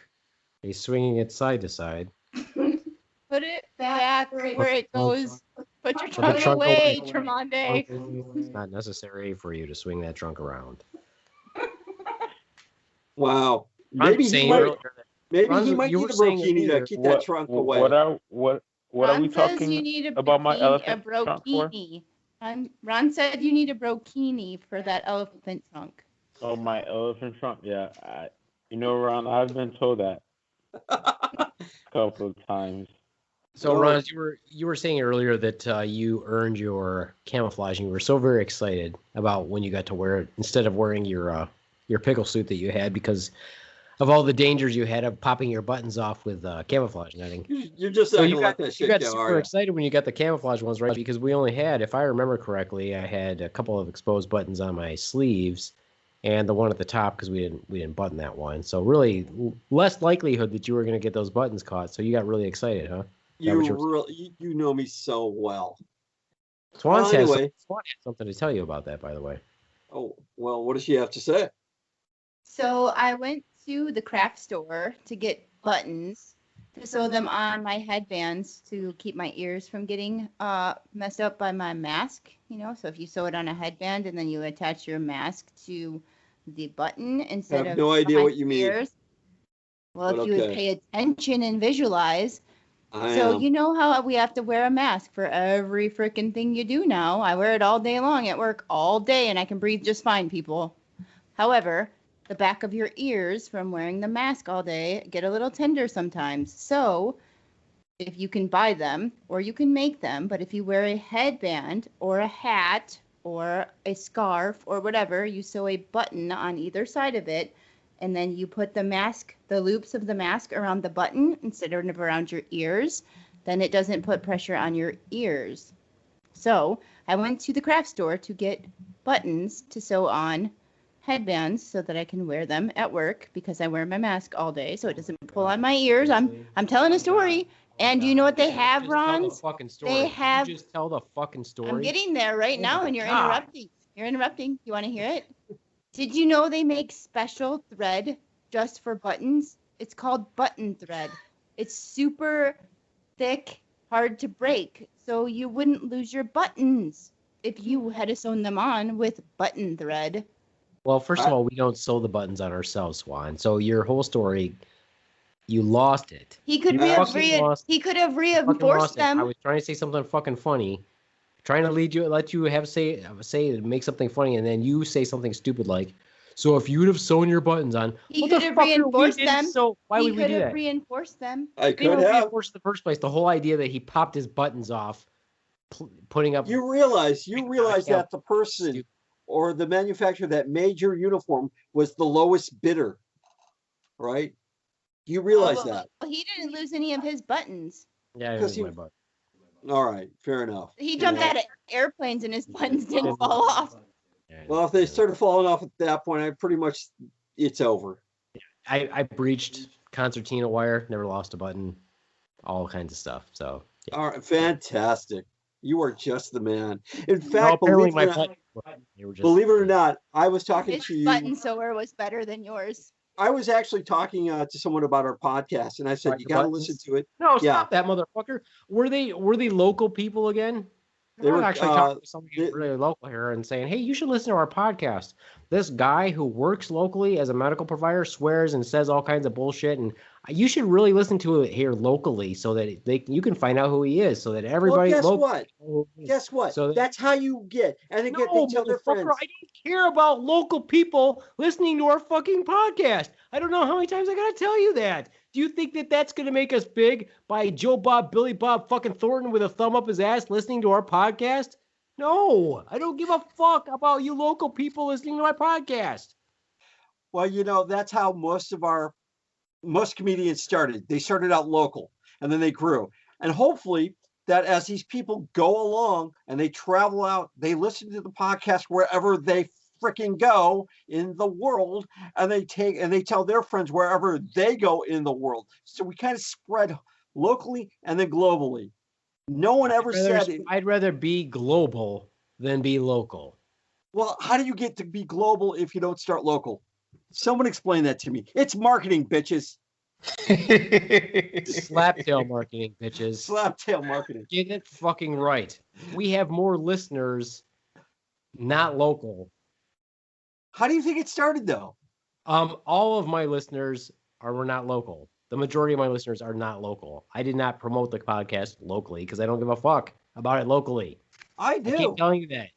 He's swinging it side to side. Put it back where it goes. Put your the trunk trunk away, away. Tremonde. It's not necessary for you to swing that trunk around. Wow. I'm Maybe he saying might, earlier that maybe he Ronz, might you need were a saying brokini to earlier- keep that trunk away. What are we Ron says talking you need a about my brokini- elephant a trunk for? brokini. Ron said you need a brokini for that elephant trunk. Oh, my elephant trunk. Yeah, Ron, I've been told that a couple of times. So, Oh. Ronz, you were saying earlier that you earned your camouflage, and you were so very excited about when you got to wear it instead of wearing your pickle suit that you had because of all the dangers you had of popping your buttons off with camouflage netting. You're just So not you gonna let that you shit got go, are super you? excited when you got the camouflage ones, right? Because we only had, if I remember correctly, I had a couple of exposed buttons on my sleeves, and the one at the top because we didn't button that one. So really, less likelihood that you were going to get those buttons caught. So you got really excited, huh? You know me so well. Swan Well, anyway. has something to tell you about that, by the way. Oh, well, what does she have to say? So I went to the craft store to get buttons to sew them on my headbands to keep my ears from getting messed up by my mask. So if you sew it on a headband and then you attach your mask to the button instead of no idea behind what you your mean. ears. Well, But if you would okay. pay attention and visualize. I So am. you know how we have to wear a mask for every freaking thing you do now. I wear it all day long at work all day and I can breathe just fine, people. However, the back of your ears from wearing the mask all day get a little tender sometimes. So if you can buy them or you can make them, but if you wear a headband or a hat or a scarf or whatever, you sew a button on either side of it. And then you put the loops of the mask around the button instead of around your ears. Then it doesn't put pressure on your ears. So I went to the craft store to get buttons to sew on headbands so that I can wear them at work because I wear my mask all day so it doesn't pull on my ears. I'm telling a story. And do you know what they have, Ronz? They have. You just tell the fucking story. I'm getting there right now, my and you're God. interrupting. You're interrupting. You want to hear it? Did you know they make special thread just for buttons? It's called button thread. It's super thick, hard to break, so you wouldn't lose your buttons if you had sewn them on with button thread. Well, first of all, we don't sew the buttons on ourselves, Swan. So your whole story, you lost it. He could You have fucking lost it. reinforced I them. was trying to say something fucking funny, trying to let you make something funny, and then you say something stupid like, "So if you'd have sewn your buttons on, He what could the have fuck are we reinforced didn't them. sew? Why He would we could do have that? reinforced them. I They could were have. reinforced in the first place. The whole idea that he popped his buttons off, putting up. You realize Yeah. that the person or the manufacturer that made your uniform was the lowest bidder, right? You realize that. Well, he didn't lose any of his buttons. Yeah, it 'Cause was he- my butt. All right, fair enough. He You jumped know, out of airplanes and his buttons didn't fall off. Yeah, Well, if they started falling off at that point, it's over. I breached concertina wire, never lost a button, all kinds of stuff. So yeah. All right, fantastic. You are just the man. In No, fact, apparently believe my it, or not, buttons, they were just, believe it or not, I was talking His to you. button sewer was better than yours. I was actually talking to someone about our podcast, and I said, About "You your got to buttons? listen to it." No, Yeah. stop that motherfucker. Were they local people again? They I was were actually talking to somebody they- really local here and saying, hey, you should listen to our podcast. This guy who works locally as a medical provider swears and says all kinds of bullshit, and you should really listen to it here locally so that you can find out who he is, so that well, everybody guess local what? knows who he is. Guess what? So that- That's how you get, and they No, tell their motherfucker, friends. I don't care about local people listening to our fucking podcast. I don't know how many times I gotta tell you that. Do you think that that's gonna make us big by Joe Bob, Billy Bob fucking Thornton with a thumb up his ass listening to our podcast? No, I don't give a fuck about you local people listening to my podcast. Well, that's how most comedians started. They started out local, and then they grew. And hopefully that as these people go along and they travel out, they listen to the podcast wherever they freaking go in the world, and they tell their friends wherever they go in the world. So we kind of spread locally and then globally. No one ever said it. I'd rather be global than be local. Well, how do you get to be global if you don't start local? Someone explain that to me. It's marketing, bitches. Slaptail marketing, bitches. Slaptail marketing. Get it fucking right. We have more listeners, not local. How do you think it started, though? All of my listeners were not local. The majority of my listeners are not local. I did not promote the podcast locally because I don't give a fuck about it locally. I do. I keep telling you that.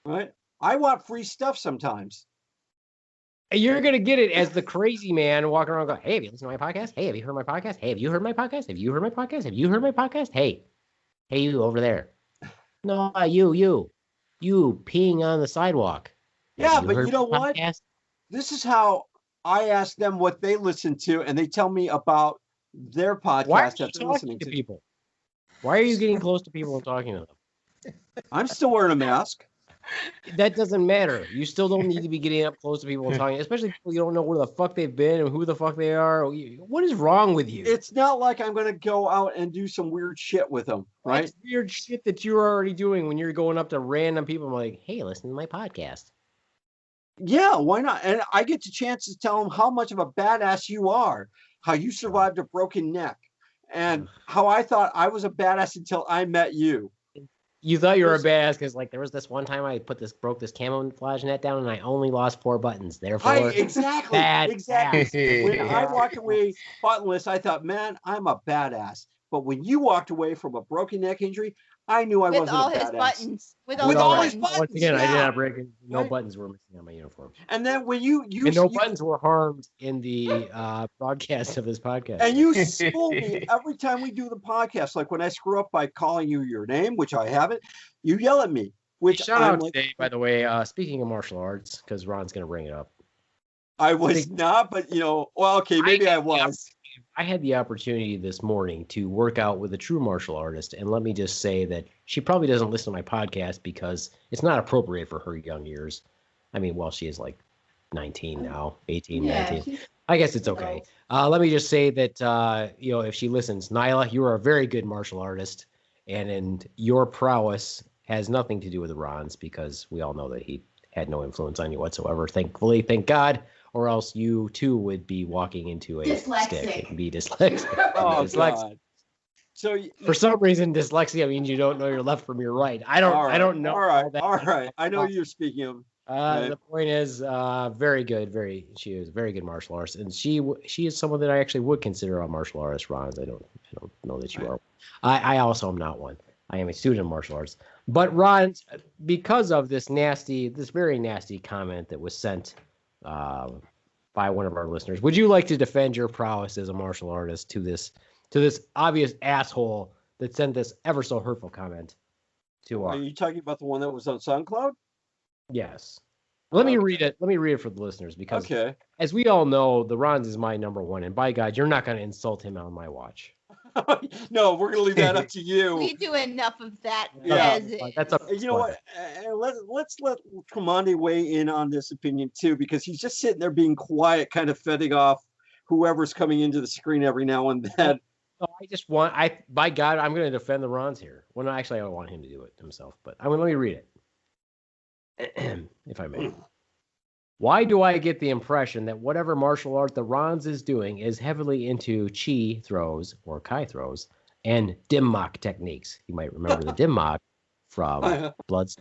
Right? I want free stuff sometimes. And you're gonna get it as the crazy man walking around going, hey, have you listened to my podcast? Hey, have you heard my podcast? Hey, have you heard my podcast? Have you heard my podcast? Have you heard my podcast? Hey, you over there. No, you peeing on the sidewalk. Yeah, Have but heard you know my what? podcast? This is how I ask them what they listen to, and they tell me about their podcast Why are you that they're talking listening to to. people? Why are you getting close to people and talking to them? I'm still wearing a mask. That doesn't matter. You still don't need to be getting up close to people and talking, especially people you don't know where the fuck they've been and who the fuck they are. What is wrong with you? It's not like I'm going to go out and do some weird shit with them, right? That's weird shit that you're already doing when you're going up to random people and like, hey, listen to my podcast. Yeah, why not? And I get the chance to tell them how much of a badass you are, how you survived a broken neck, and how I thought I was a badass until I met you. You thought you were a badass because like there was this one time I broke this camouflage net down and I only lost 4 buttons. Therefore, Exactly. When I walked away buttonless, I thought, man, I'm a badass. But when you walked away from a broken neck injury, I knew I wasn't a badass. With all his buttons. With all his buttons. Once again, I did yeah. not break it. No Right. buttons were missing on my uniform. And then when you And no buttons were harmed in the broadcast of this podcast. and you school me every time we do the podcast, like when I screw up by calling you your name, which I haven't, you yell at me. Which Shout I'm out like, today, by the way, speaking of martial arts, because Ron's going to bring it up. I was not, but well, okay, maybe I was. I had the opportunity this morning to work out with a true martial artist, and let me just say that she probably doesn't listen to my podcast because it's not appropriate for her young years. I mean, well, she is like 19 now, 18, 19. I guess it's okay. Let me just say that, if she listens, Nyla, you are a very good martial artist, and your prowess has nothing to do with Ron's because we all know that he had no influence on you whatsoever. Thankfully, thank God. Or else you too would be walking into a stick and be dyslexic. Oh, Dyslexic. God. So For some reason, dyslexia means you don't know your left from your right. I don't know. All right. that. All right. I know you're speaking of. The point is, very good. She is a very good martial artist, and she is someone that I actually would consider a martial artist. Ronz, I don't know that you are. I also am not one. I am a student of martial arts. But Ronz, because of this very nasty comment that was sent by one of our listeners, would you like to defend your prowess as a martial artist to this obvious asshole that sent this ever so hurtful comment to Are you talking about the one that was on SoundCloud? Yes. Let me read it. Let me read it for the listeners because, as we all know, the Ronz is my number one, and by God, you're not going to insult him on my watch. No, we're going to leave that up to you. We do enough of that. Yeah. That's a. You know what? Let's let Commande weigh in on this opinion too, because he's just sitting there being quiet, kind of fending off whoever's coming into the screen every now and then. By God, I'm going to defend the Ronz here. Well, no, actually, I want him to do it himself, but let me read it, if I may. Why do I get the impression that whatever martial art the Ronz is doing is heavily into chi throws or kai throws and dim mak techniques? You might remember the dim mak from Bloods.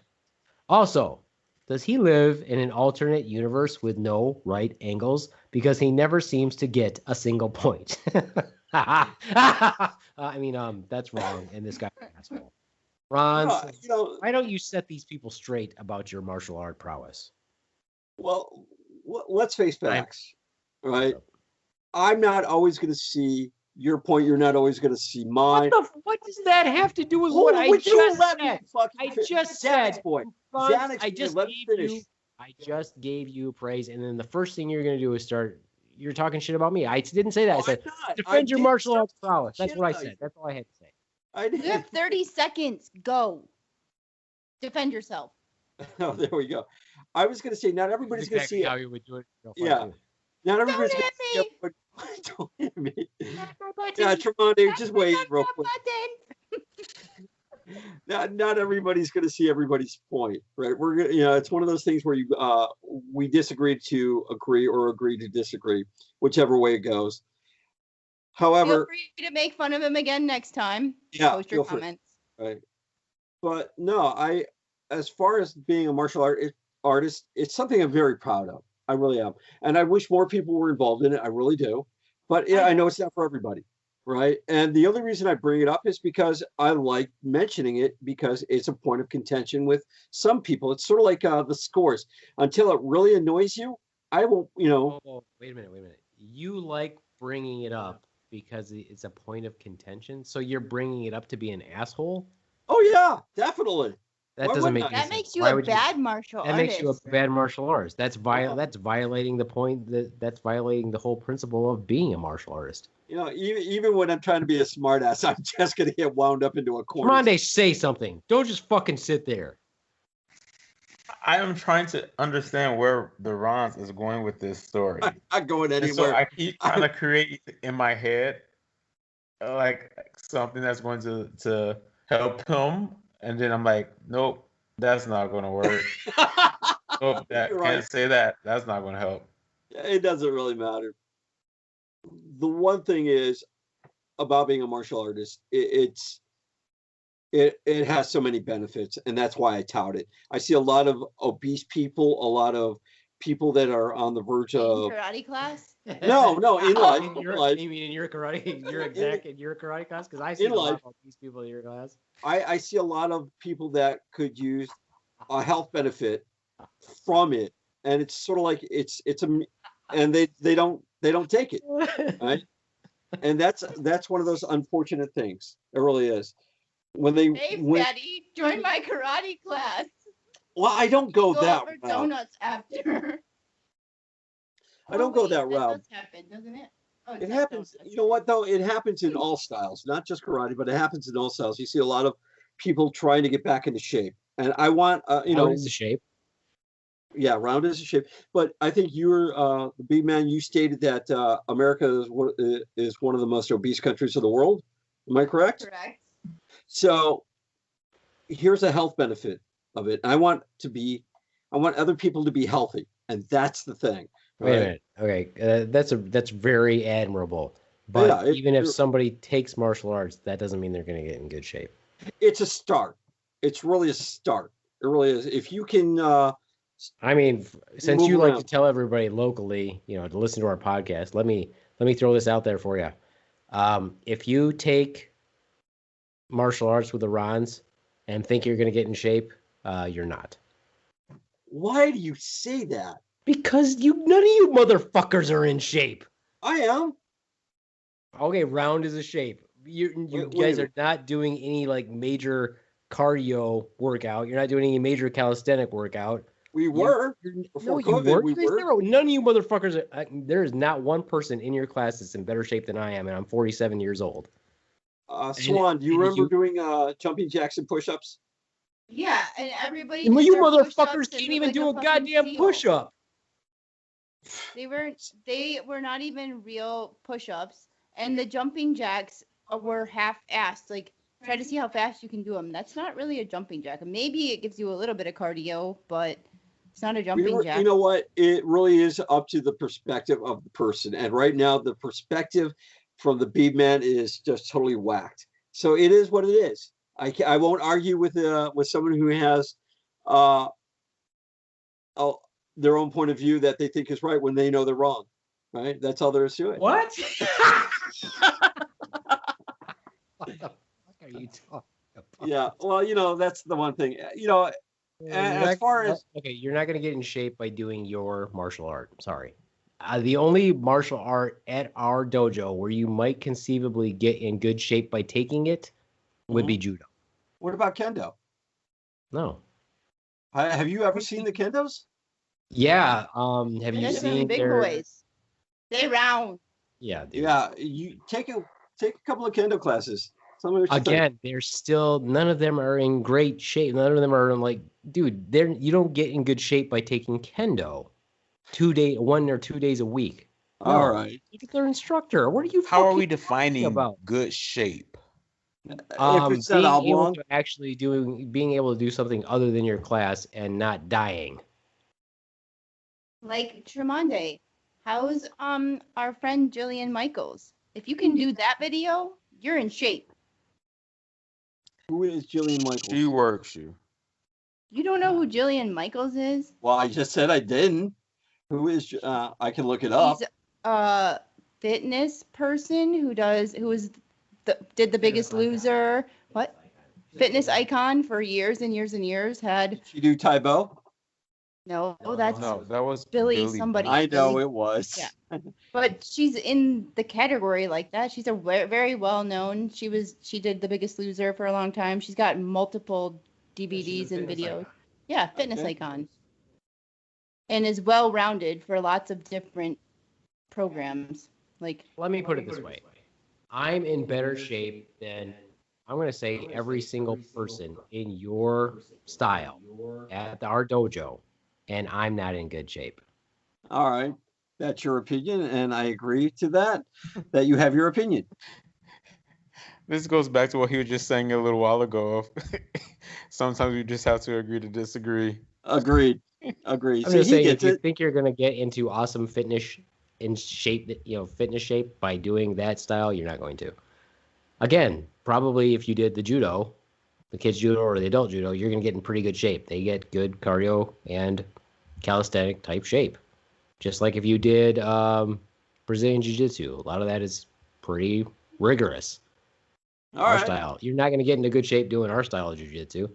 Also, does he live in an alternate universe with no right angles? Because he never seems to get a single point. I mean, that's wrong, and this guy's an asshole. Ronz, why don't you set these people straight about your martial art prowess? Well, let's face facts, right? I'm not always going to see your point. You're not always going to see mine. What does that have to do with what I just said? I just said, I just gave you praise, and then the first thing you're going to do is you're talking shit about me. I didn't say that. I said, defend your martial arts prowess. That's what I said. That's all I had to say. You have 30 seconds. Go. Defend yourself. Oh, there we go. I was going to say, not everybody's going to see how you would do it. Yeah. Not everybody's going to see it. Don't hit me. Yeah, Tremonti, just wait real quick. Not everybody's going to see everybody's point, right? We're gonna, it's one of those things where we disagree to agree or agree to disagree, whichever way it goes. However, feel free to make fun of him again next time. Yeah, post your comments. Right, but no, as far as being a martial artist, it's something I'm very proud of. I really am, and I wish more people were involved in it. I really do, but yeah, I know it's not for everybody. Right. And the only reason I bring it up is because I like mentioning it because it's a point of contention with some people. It's sort of like the scores. Until it really annoys you, I won't, Oh, wait a minute. You like bringing it up because it's a point of contention? So you're bringing it up to be an asshole? Oh, yeah, definitely. That doesn't make any sense. That makes you a bad martial artist. That makes you a bad martial artist. That's violating the point. That's violating the whole principle of being a martial artist. Even when I'm trying to be a smartass, I'm just going to get wound up into a corner. Ronde, say something. Don't just fucking sit there. I am trying to understand where the Ronz is going with this story. I'm not going anywhere. And so I keep trying to create in my head like something that's going to help him, and then I'm like, nope, that's not going to work. Nope, can't say that. That's not going to help. It doesn't really matter. The one thing is about being a martial artist, it has so many benefits, and that's why I tout it. I see a lot of obese people, a lot of people that are on the verge of karate class. No, in life. You mean in your karate? In your karate class? Because I see a lot of obese people in your class. I see a lot of people that could use a health benefit from it, and it's sort of like and they don't take it, right? And that's one of those unfortunate things. It really is. Hey, Daddy, join my karate class. Well, I don't go that route. Donuts after. I don't go that route. That does happen, doesn't it? Oh, it happens. You know what though? It happens in all styles, not just karate, but it happens in all styles. You see a lot of people trying to get back into shape, and I want into shape. Yeah, round is a shape. But I think you're the Beaveman. You stated that America is one of the most obese countries of the world. Am I correct? Correct. So here's a health benefit of it. I want other people to be healthy, and that's the thing. Right? Wait a minute. Okay, that's very admirable. But yeah, even if somebody takes martial arts, that doesn't mean they're going to get in good shape. It's a start. It's really a start. It really is. If you can. I mean, since you like to tell everybody locally, to listen to our podcast, let me throw this out there for you. If you take martial arts with the Ronz and think you're going to get in shape, you're not. Why do you say that? Because none of you motherfuckers are in shape. I am. Okay, round is a shape. You guys are not doing any like major cardio workout. You're not doing any major calisthenic workout. We were. No, you weren't. None of you motherfuckers. There is not one person in your class that's in better shape than I am, and I'm 47 years old. Swan, do you remember doing jumping jacks and push-ups? Yeah, and everybody. You motherfuckers can't even do a goddamn push-up. They were not even real push-ups, and the jumping jacks were half-assed. Like, try to see how fast you can do them. That's not really a jumping jack. Maybe it gives you a little bit of cardio, but it's not a jumping jack. You know what? It really is up to the perspective of the person. And right now, the perspective from the Beaveman is just totally whacked. So it is what it is. I won't argue with someone who has uh, oh, their own point of view that they think is right when they know they're wrong. Right? That's all there is to it. What? What the fuck are you talking about? Yeah. Well, that's the one thing. As far as okay, you're not gonna get in shape by doing your martial art. Sorry. The only martial art at our dojo where you might conceivably get in good shape by taking it would be judo. what about kendo? No. Have you ever seen the kendos? Yeah. Have you There's some seen big their? boys. They round. Yeah, dude. Yeah. You take a couple of kendo classes. Tell me what you think. Again, they're still none of them are in great shape. None of them are like, dude. You don't get in good shape by taking kendo, 1 or 2 days a week. All right. Look at their instructor. What are you? How are fucking we defining about? good shape? If it's not being able oblong, to actually being able to do something other than your class and not dying. Like Tremonde. How's our friend Jillian Michaels? If you can do that video, you're in shape. who is Jillian Michaels? She works you. You don't know who Jillian Michaels is? Well, I just said I didn't. Who is? I can look it up. She's a fitness person who did The Biggest Loser. What? Fitness icon for years and years and years. Did she do Taibo? That's No, that was Billy somebody. I know it was. Yeah. But she's in the category like that. She's a very well known. She did The Biggest Loser for a long time. She's got multiple DVDs and videos. Icon. Yeah, fitness Okay. icon. And is well rounded for lots of different programs. Like Let me put it this way. I'm in better shape than I'm going to say every single person in your style at our dojo, and I'm not in good shape. All right. That's your opinion, and I agree to that you have your opinion. This goes back to what he was just saying a little while ago. Of sometimes we just have to agree to disagree. Agreed. I'm See, just he saying, if gets you it. think you're going to get into awesome fitness shape by doing that style, you're not going to. Again, probably if you did the judo, the kids judo or the adult judo, you're going to get in pretty good shape. They get good cardio and calisthenic type shape. Just like if you did Brazilian jiu-jitsu, a lot of that is pretty rigorous. All Our right. style. You're not going to get into good shape doing our style of jiu-jitsu.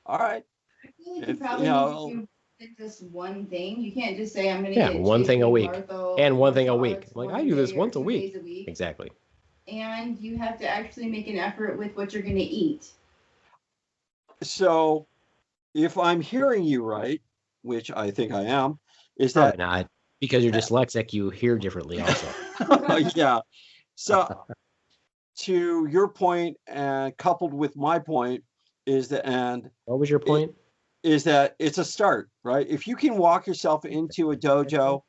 All right. I feel like you probably need to do just one thing. You can't just say I'm gonna Yeah, get one thing a JP week. Martho And one thing a martial week. arts Like, one I do this day or once a 2 week. days a week. Exactly. And you have to actually make an effort with what you're gonna eat. So, if I'm hearing you right, which I think I am, is Probably that not. Because you're dyslexic, you hear differently also. yeah. So, to your point, and coupled with my point, is that What was your point? is that it's a start, right? If you can walk yourself into a dojo,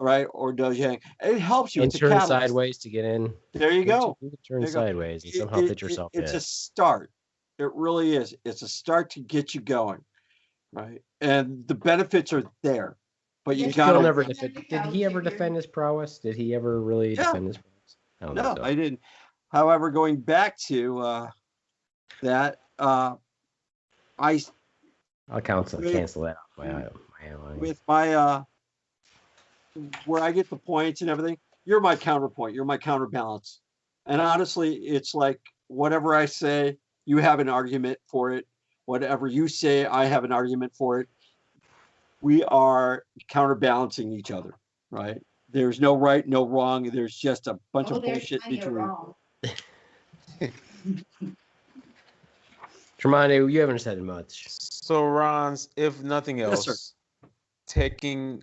right, or dojang, it helps you. And It's a turn catalyst. sideways to get in. There you go. You can turn There you go. sideways and somehow fit yourself It's in. a start. It really is. It's a start to get you going, right? And the benefits are there, but you Yes, gotta. He'll never defend. Did he ever defend his prowess? Did he ever really Yeah. defend his prowess? I don't No, think so. I didn't. However, going back to that, I'll cancel with- that off my with my where I get the points and everything, you're my counterpoint, you're my counterbalance. And honestly, it's like whatever I say, you have an argument for it. Whatever you say, I have an argument for it. We are counterbalancing each other, right? There's no right, no wrong. There's just a bunch of bullshit between. Tremonde, you haven't said much. So, Ronz, if nothing Yes, else, sir. taking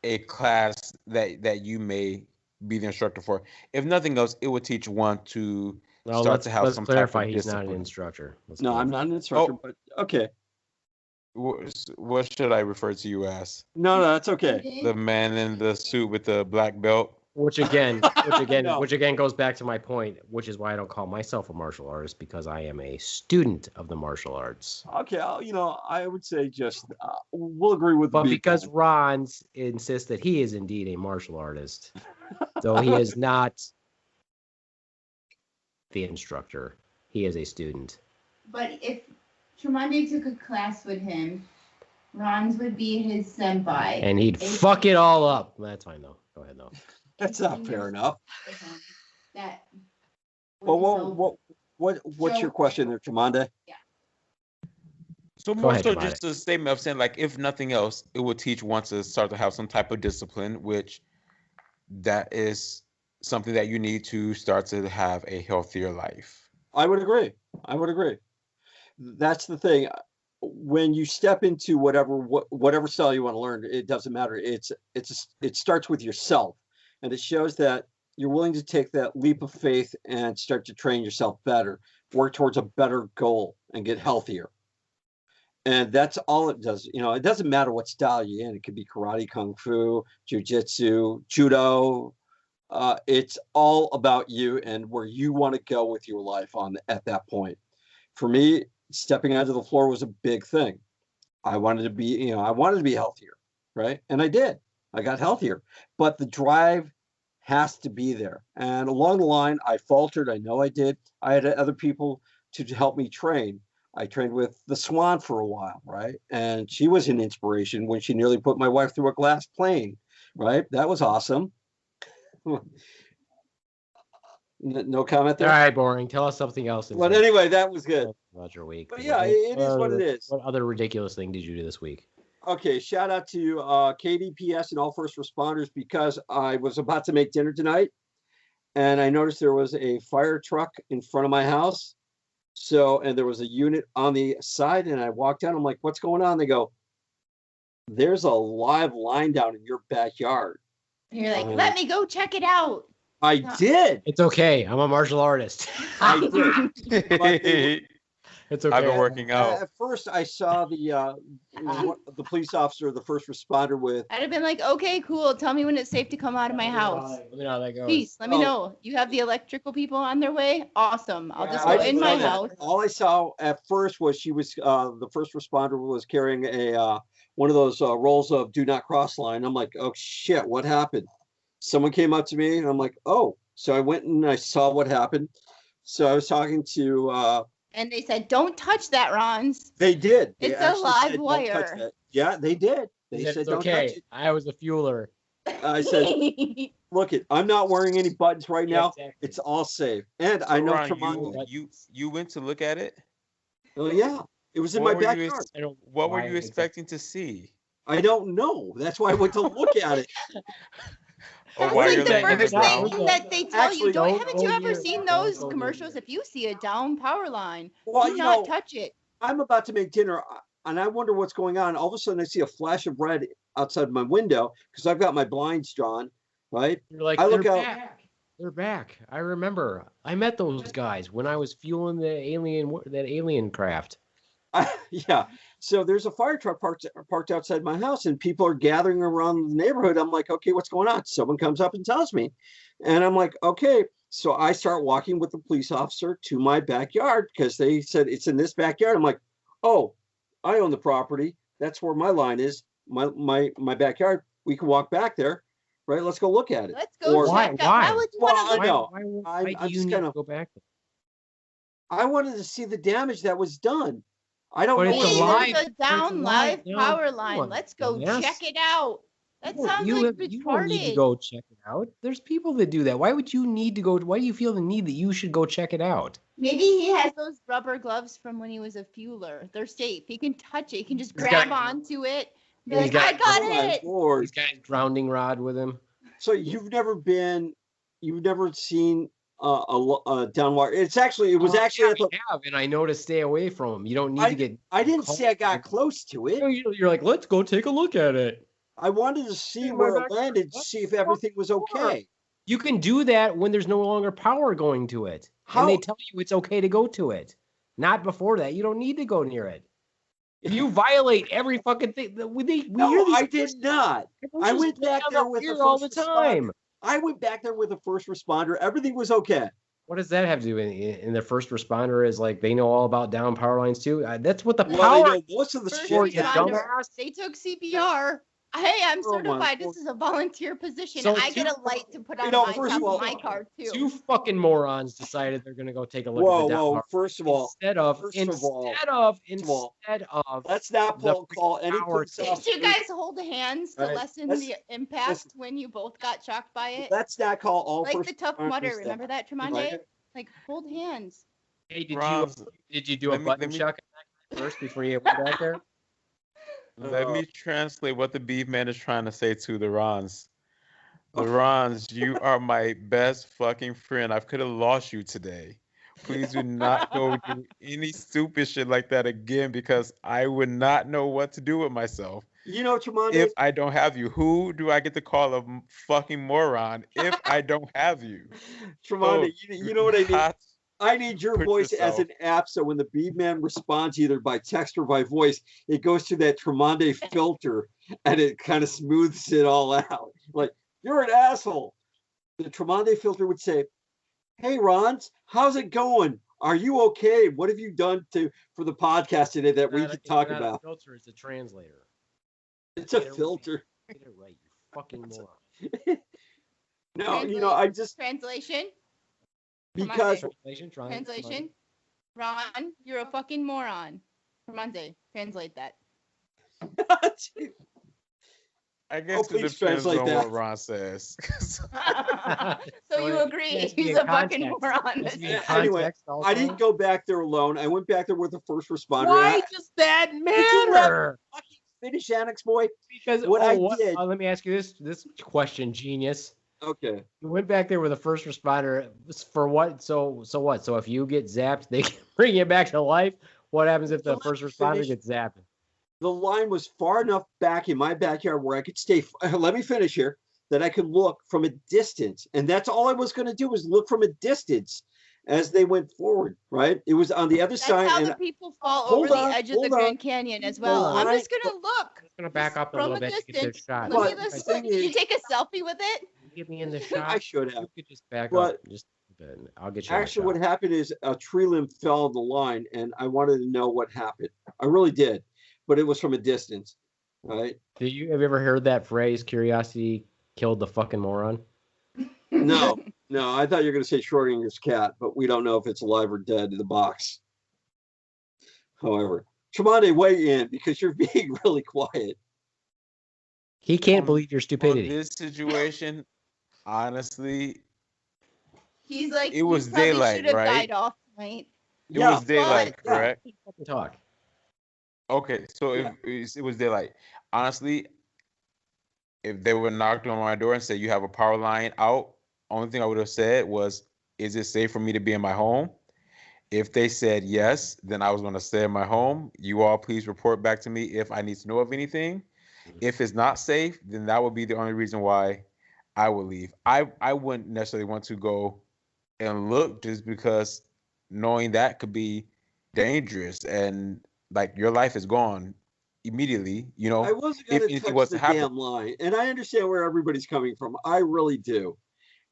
a class that you may be the instructor for, if nothing else, it would teach one to Well, start let's to have some clarify. type of He's not an discipline. instructor. Let's No, I'm clarify. not an instructor, but okay. What should I refer to you as? No, that's okay. The man in the suit with the black belt? Which No. again goes back to my point, which is why I don't call myself a martial artist, because I am a student of the martial arts. Okay, I would say just we'll agree with. But the because people. Ronz insists that he is indeed a martial artist, though he is not the instructor. He is a student. But if Tremonde took a class with him, Ronz would be his senpai. And he'd fuck it all up. That's fine, though. Go ahead, though. That's not fair enough. That Well, what's your question there, Tremonde? So Go more ahead, so Tremonde. just a statement of saying, like, if nothing else, it would teach one to start to have some type of discipline, which that is something that you need to start to have a healthier life. I would agree. That's the thing. When you step into whatever style you want to learn, it doesn't matter. It starts with yourself, and it shows that you're willing to take that leap of faith and start to train yourself better, work towards a better goal, and get healthier. And that's all it does. It doesn't matter what style you're in. It could be karate, kung fu, jujitsu, judo. It's all about you and where you want to go with your life at that point. For me, stepping onto the floor was a big thing. I wanted to be healthier, right? And I did. I got healthier, but the drive has to be there. And along the line, I faltered. I know I did. I had other people to help me train. I trained with the Swan for a while, right? And she was an inspiration when she nearly put my wife through a glass plane, right? That was awesome. No comment there? All right, boring. Tell us something else. But anyway, that was good. About your week. But yeah, it is what it is. What other ridiculous thing did you do this week? Okay, shout out to KDPS and all first responders, because I was about to make dinner tonight and I noticed there was a fire truck in front of my house. And there was a unit on the side, and I walked down. I'm like, what's going on? They go, there's a live line down in your backyard. And you're like, let me go check it out. I did. It's okay. I'm a martial artist. I did. But It's okay. I've been working out. At first, I saw the police officer, the first responder with. I'd have been like, okay, cool. Tell me when it's safe to come out of my house. Peace. Let me know. You have the electrical people on their way? Awesome. I'll just go in my house. All I saw at first was the first responder was carrying one of those rolls of do not cross line. I'm like, oh shit, what happened? Someone came up to me and I'm like, oh. So I went and I saw what happened. So I was talking to and they said, don't touch that, Ronz. They did. It's a live wire. Yeah, they did. They said, don't touch it. I was a fueler. I said, look, I'm not wearing any buttons right now. Exactly. It's all safe. And I know Tremonde, you went to look at it? Oh, yeah. It was in my backyard. What were you expecting to see? I don't know. That's why I went to look at it. That's like the first thing that they tell you. Haven't you ever seen those commercials? If you see a down power line, do not touch it. I'm about to make dinner, and I wonder what's going on. All of a sudden, I see a flash of red outside my window because I've got my blinds drawn, right? You're like, they're back. I remember. I met those guys when I was fueling that alien craft. Yeah. So there's a fire truck parked outside my house, and people are gathering around the neighborhood. I'm like, okay, what's going on? Someone comes up and tells me, and I'm like, okay. So I start walking with the police officer to my backyard because they said it's in this backyard. I'm like, oh, I own the property. That's where my line is. My backyard. We can walk back there, right? Let's go look at it. Let's go check out. Why would you Why do you need to go back there? I wanted to see the damage that was done. I don't know. It's a down live power line. Let's go check it out. That sounds like retarded. You don't need to go check it out. There's people that do that. Why would you need to go? Why do you feel the need that you should go check it out? Maybe he has those rubber gloves from when he was a fueler. They're safe. He can touch it. He can just grab onto it. Be like, I got it. He's got his grounding rod with him. So you've never seen a down wire. It was actually. I have, and I know to stay away from them. You don't need to get. I didn't say I got close to it. You're like, let's go take a look at it. I wanted to see where it landed, see if everything was okay. You can do that when there's no longer power going to it. And they tell you it's okay to go to it. Not before that. You don't need to go near it. If you violate every fucking thing, I did not. I went back there with the all the time. I went back there with a first responder. Everything was okay. What does that have to do in the first responder? Is like they know all about down power lines too. That's what the power. They know most of the shit. They took CPR. Hey, I'm Oh, my certified. Lord. This is a volunteer position. So I get a light to put on know, my first top of all- of my car too. Two fucking morons decided they're gonna go take a look at Whoa, the whoa! down First of all, instead of let's not the call any power police Did officer. you guys hold hands to Right. lessen Let's- the impact listen. when you both got shocked by it? Let's not call all Like first the Tough responders Mudder, that. remember that, Tremonde? Right. Like, hold hands. Hey, Ronz, did you do a let me- button let me- chuck first before you went back there? Let me translate what the Beaveman is trying to say to the Rons. The Okay. Rons, you are my best fucking friend. I could have lost you today. Please do not go do any stupid shit like that again because I would not know what to do with myself You know, Tremonde, if I don't have you. Who do I get to call a fucking moron if I don't have you? Tremonde, you know what I need? Not- I need your Put voice as yourself- an app, so when the Beadman responds either by text or by voice, it goes through that Tremonde filter and it kind of smooths it all out. Like, you're an asshole. The Tremonde filter would say, "Hey, Ronz, how's it going? Are you okay? What have you done for the podcast today that we could talk It's not about?" a filter, it's a translator. It's a Get it right. filter. Get it right, you fucking moron. No, you know, I just Translation? because Translation? Ron, you're a fucking moron. Tremonde, translate that. I guess Oh, it please depends translate on that. what Ron says. So you agree he's a fucking moron. Anyway, I didn't go back there alone. I went back there with the first responder. Why does that you let- matter? Fucking finish, Annex boy. Because what I did- let me ask you this question, genius. Okay. You went back there with a first responder for what? So what? So if you get zapped, they can bring you back to life. What happens if the Let me first responder finish. gets zapped? The line was far enough back in my backyard where I could stay. Let me finish here. That I could look from a distance, and that's all I was going to do was look from a distance as they went forward. Right? It was on the other That's side. how And the people fall Hold over on, the edge of the hold on. Grand Canyon as well. Hold on. I'm just gonna look I'm gonna back up a from little a bit to get the distance. shot. Let me But the listen. thing Can you is- take a selfie with it? Get me in the shot. I should have. You could just back But- up. Just a bit. I'll get you. Actually, in what the shot. happened is a tree limb fell on the line, and I wanted to know what happened. I really did, but it was from a distance. Right? Have you ever heard that phrase? Curiosity killed the fucking moron. No, no. I thought you were going to say Schrodinger's cat, but we don't know if it's alive or dead in the box. However, Tremonde, weigh in because you're being really quiet. He can't On- believe your On stupidity. this situation, honestly, He's like, It was you probably daylight, should have right? died off tonight. it was daylight, yeah. correct? Fucking talk. Okay, so Yeah. if it was daylight, honestly, if they would knocked on my door and said you have a power line out, only thing I would have said was, "Is it safe for me to be in my home?" If they said yes, then I was going to stay in my home. You all please report back to me if I need to know of anything. If it's not safe, then that would be the only reason why I would leave. I wouldn't necessarily want to go and look just because knowing that could be dangerous and like your life is gone immediately, you know. I wasn't if going to anything touch was the to happen. damn line, and I understand where everybody's coming from. I really do.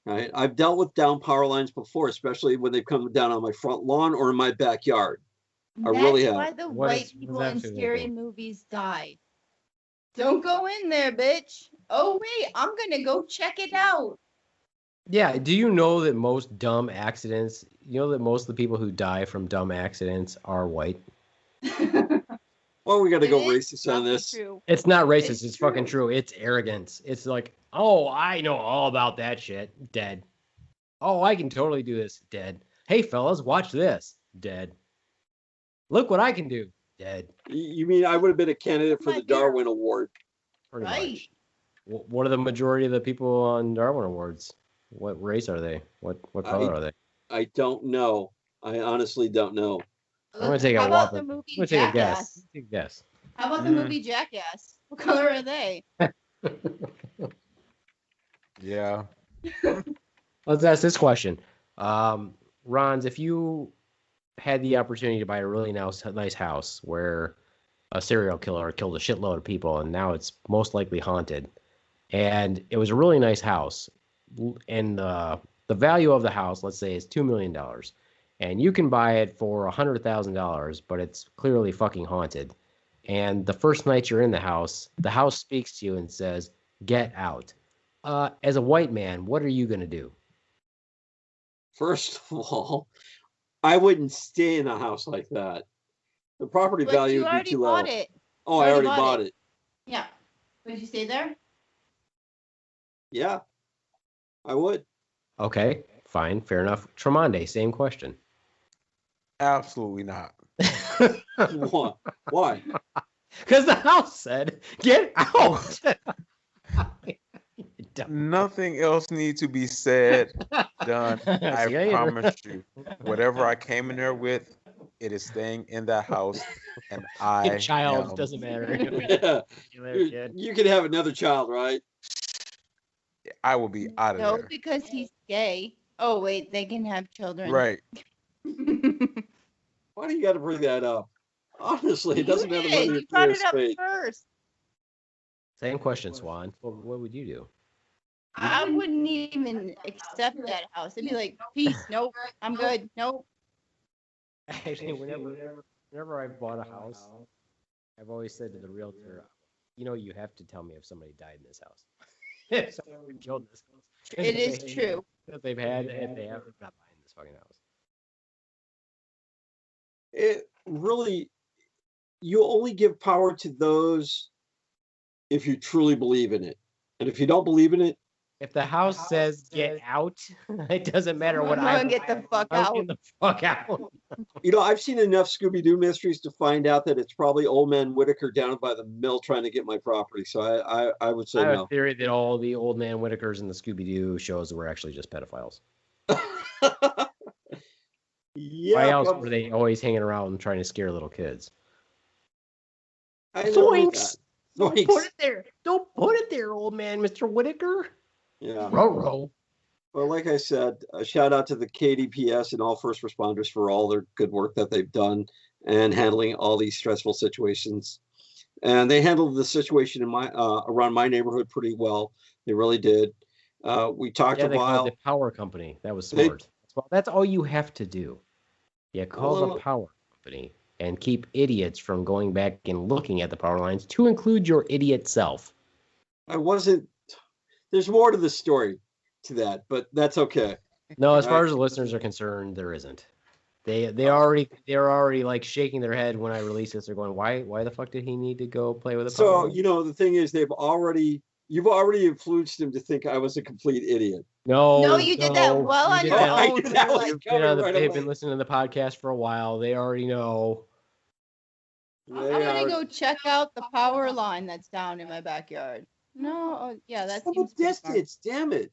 Right? I've dealt with down power lines before, especially when they've come down on my front lawn or in my backyard. I really That's have. why the What white is- what people does that in have to do with scary it? movies die. Don't go in there, bitch. Oh wait, I'm gonna go check it out. Yeah. Do you know that most dumb accidents? You know that most of the people who die from dumb accidents are white. Well, we got to It go is racist on probably this. true. It's not racist. It's It's fucking true. true. It's arrogance. It's like, oh, I know all about that shit. Dead. Oh, I can totally do this. Dead. Hey, fellas, watch this. Dead. Look what I can do. Dead. You mean I would have been a candidate for My the Darwin Award? Pretty Right. much. What are the majority of the people on Darwin Awards? What race are they? What color are they? I don't know. I honestly don't know. I'm gonna take How a about the whopper. movie I'm gonna take a guess. Jackass? Take a guess. How about the movie Jackass? What color are they? Yeah. Let's ask this question. Ronz, if you had the opportunity to buy a really nice house where a serial killer killed a shitload of people and now it's most likely haunted, and it was a really nice house, and the value of the house, let's say, is $2 million, and you can buy it for $100,000, but it's clearly fucking haunted. and the first night you're in the house speaks to you and says, "Get out." As a white man, what are you gonna do? First of all, I wouldn't stay in a house like that. The property But value you would be already too bought low. it. Oh, You I already already bought bought it. Yeah. Would you stay there? Yeah, I would. Okay, fine, fair enough. Tremonde, same question. Absolutely not. Why? Why? Because the house said, "Get out." Nothing else needs to be said, done. I See you later. promise you. Whatever I came in there with, it is staying in that house, and I Child am. doesn't matter. Yeah. See you later, kid. You can have another child, right? I will be out of No, there. because he's gay. Oh wait, they can have children. Right. Why do you got to bring that up? Honestly, it doesn't matter whether You you're brought gay or it up straight. first. Same question, Swan. What would you do? I wouldn't even accept that house. I'd be like, peace. Nope. I'm good. Nope. Actually, whenever I've bought a house, I've always said to the realtor, you have to tell me if somebody died in this house. If someone killed this house. It is true. That they've had, and they have not buying this fucking house. It really, you only give power to those if you truly believe in it. And if you don't believe in it, If the house says get out, it doesn't matter what I'm I gonna get the fuck I'm out. getting the fuck out. I've seen enough Scooby-Doo mysteries to find out that it's probably old man Whitaker down by the mill trying to get my property. So I would say I have no. a theory that all the old man Whitakers in the Scooby-Doo shows were actually just pedophiles. Yeah. Why else probably. were they always hanging around trying to scare little kids? I know Zoinks! that. Don't Zoinks. put it there. Don't put it there, old man, Mr. Whitaker. Yeah. Row. Well, like I said, a shout out to the KDPS and all first responders for all their good work that they've done and handling all these stressful situations. And they handled the situation in my around my neighborhood pretty well. They really did. We talked Yeah, a they called while. the power company. That was They- smart. That's all you have to do. Yeah, call Well, the power company and keep idiots from going back and looking at the power lines, to include your idiot self. I wasn't. There's more to the story to that, but that's okay. No, as far Right. as the listeners are concerned, there isn't. They're already like shaking their head when I release this. They're going, why the fuck did he need to go play with a power So line? the thing is, you've already influenced him to think I was a complete idiot. No, You did that well you on did your that. I own. knew that was Like, They've coming right they've away. been listening to the podcast for a while. They already know. I'm gonna go check out the power line that's down in my backyard. No, yeah, that's From a distance, damn it.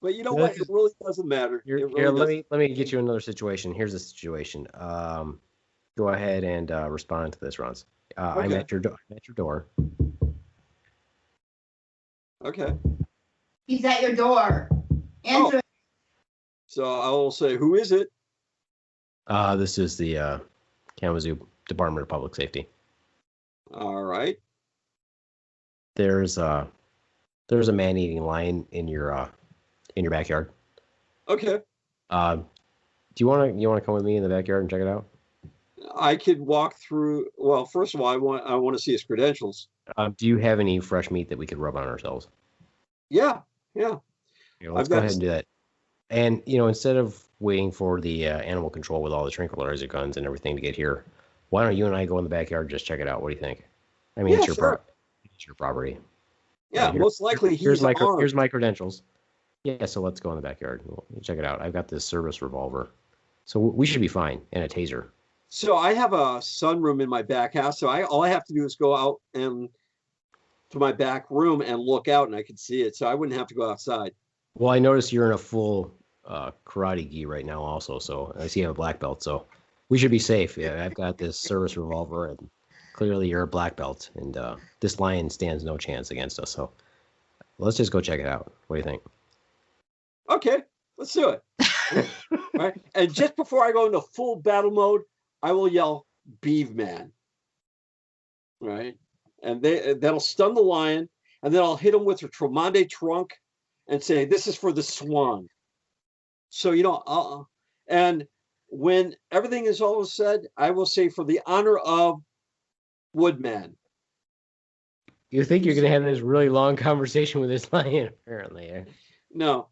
But you know This what? It is- really doesn't matter. Here, It really let doesn't. me get you another situation. Here's the situation. Go ahead and respond to this, Ronz. I'm Okay. at your door. Okay. He's at your door. Answer. So I will say, who is it? This is the Kalamazoo Department of Public Safety. All right. There's a man-eating lion in your backyard. Okay. Do you want to come with me in the backyard and check it out? I could walk through. Well, first of all, I want to see his credentials. Do you have any fresh meat that we could rub on ourselves? Yeah. Yeah. Yeah, let's I've go got ahead and do that. And instead of waiting for the animal control with all the tranquilizer guns and everything to get here, why don't you and I go in the backyard and just check it out? What do you think? I mean, Yeah, it's your sure. it's your property. Yeah. Here- Most likely Here's he's my armed. here's my credentials. Yeah, so let's go in the backyard. We'll check it out. I've got this service revolver, so we should be fine, and a taser. So I have a sunroom in my back house. So all I have to do is go out and to my back room and look out, and I can see it. So I wouldn't have to go outside. Well, I noticed you're in a full karate gi right now, also. So I see you have a black belt, so we should be safe. Yeah, I've got this service revolver, and clearly you're a black belt, and this lion stands no chance against us. So let's just go check it out. What do you think? Okay, let's do it. Right. And just before I go into full battle mode, I will yell Beaveman. Right. And that'll stun the lion, and then I'll hit him with a Tremonde trunk and say, "This is for the swan." So and when everything is all said, I will say, "For the honor of Woodman. You think you're gonna have this really long conversation with this lion? Apparently, eh? No.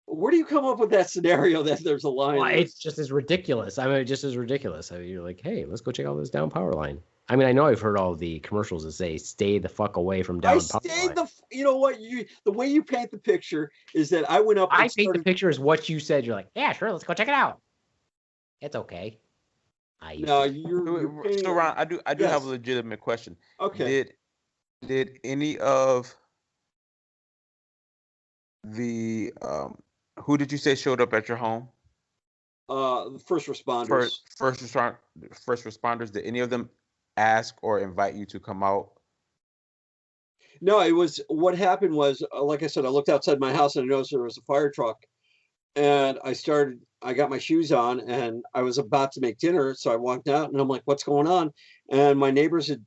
Where do you come up with that scenario that there's a lion? Well, it's just as ridiculous. I mean, just as ridiculous. I mean, you're like, hey, let's go check out this down power line. I mean, I know I've heard all the commercials that say, "Stay the fuck away from down power line." You know what? The way you paint the picture is that I went up. I paint the picture as what you said. You're like, yeah, sure, let's go check it out. It's okay. No, you're painting. So Ron, I do Yes. have a legitimate question. Okay. Did any of the who did you say showed up at your home? The first responders. First responders. Did any of them ask or invite you to come out? No, it was what happened was, like I said, I looked outside my house and I noticed there was a fire truck, and I got my shoes on and I was about to make dinner, so I walked out and I'm like, "What's going on?" And my neighbors had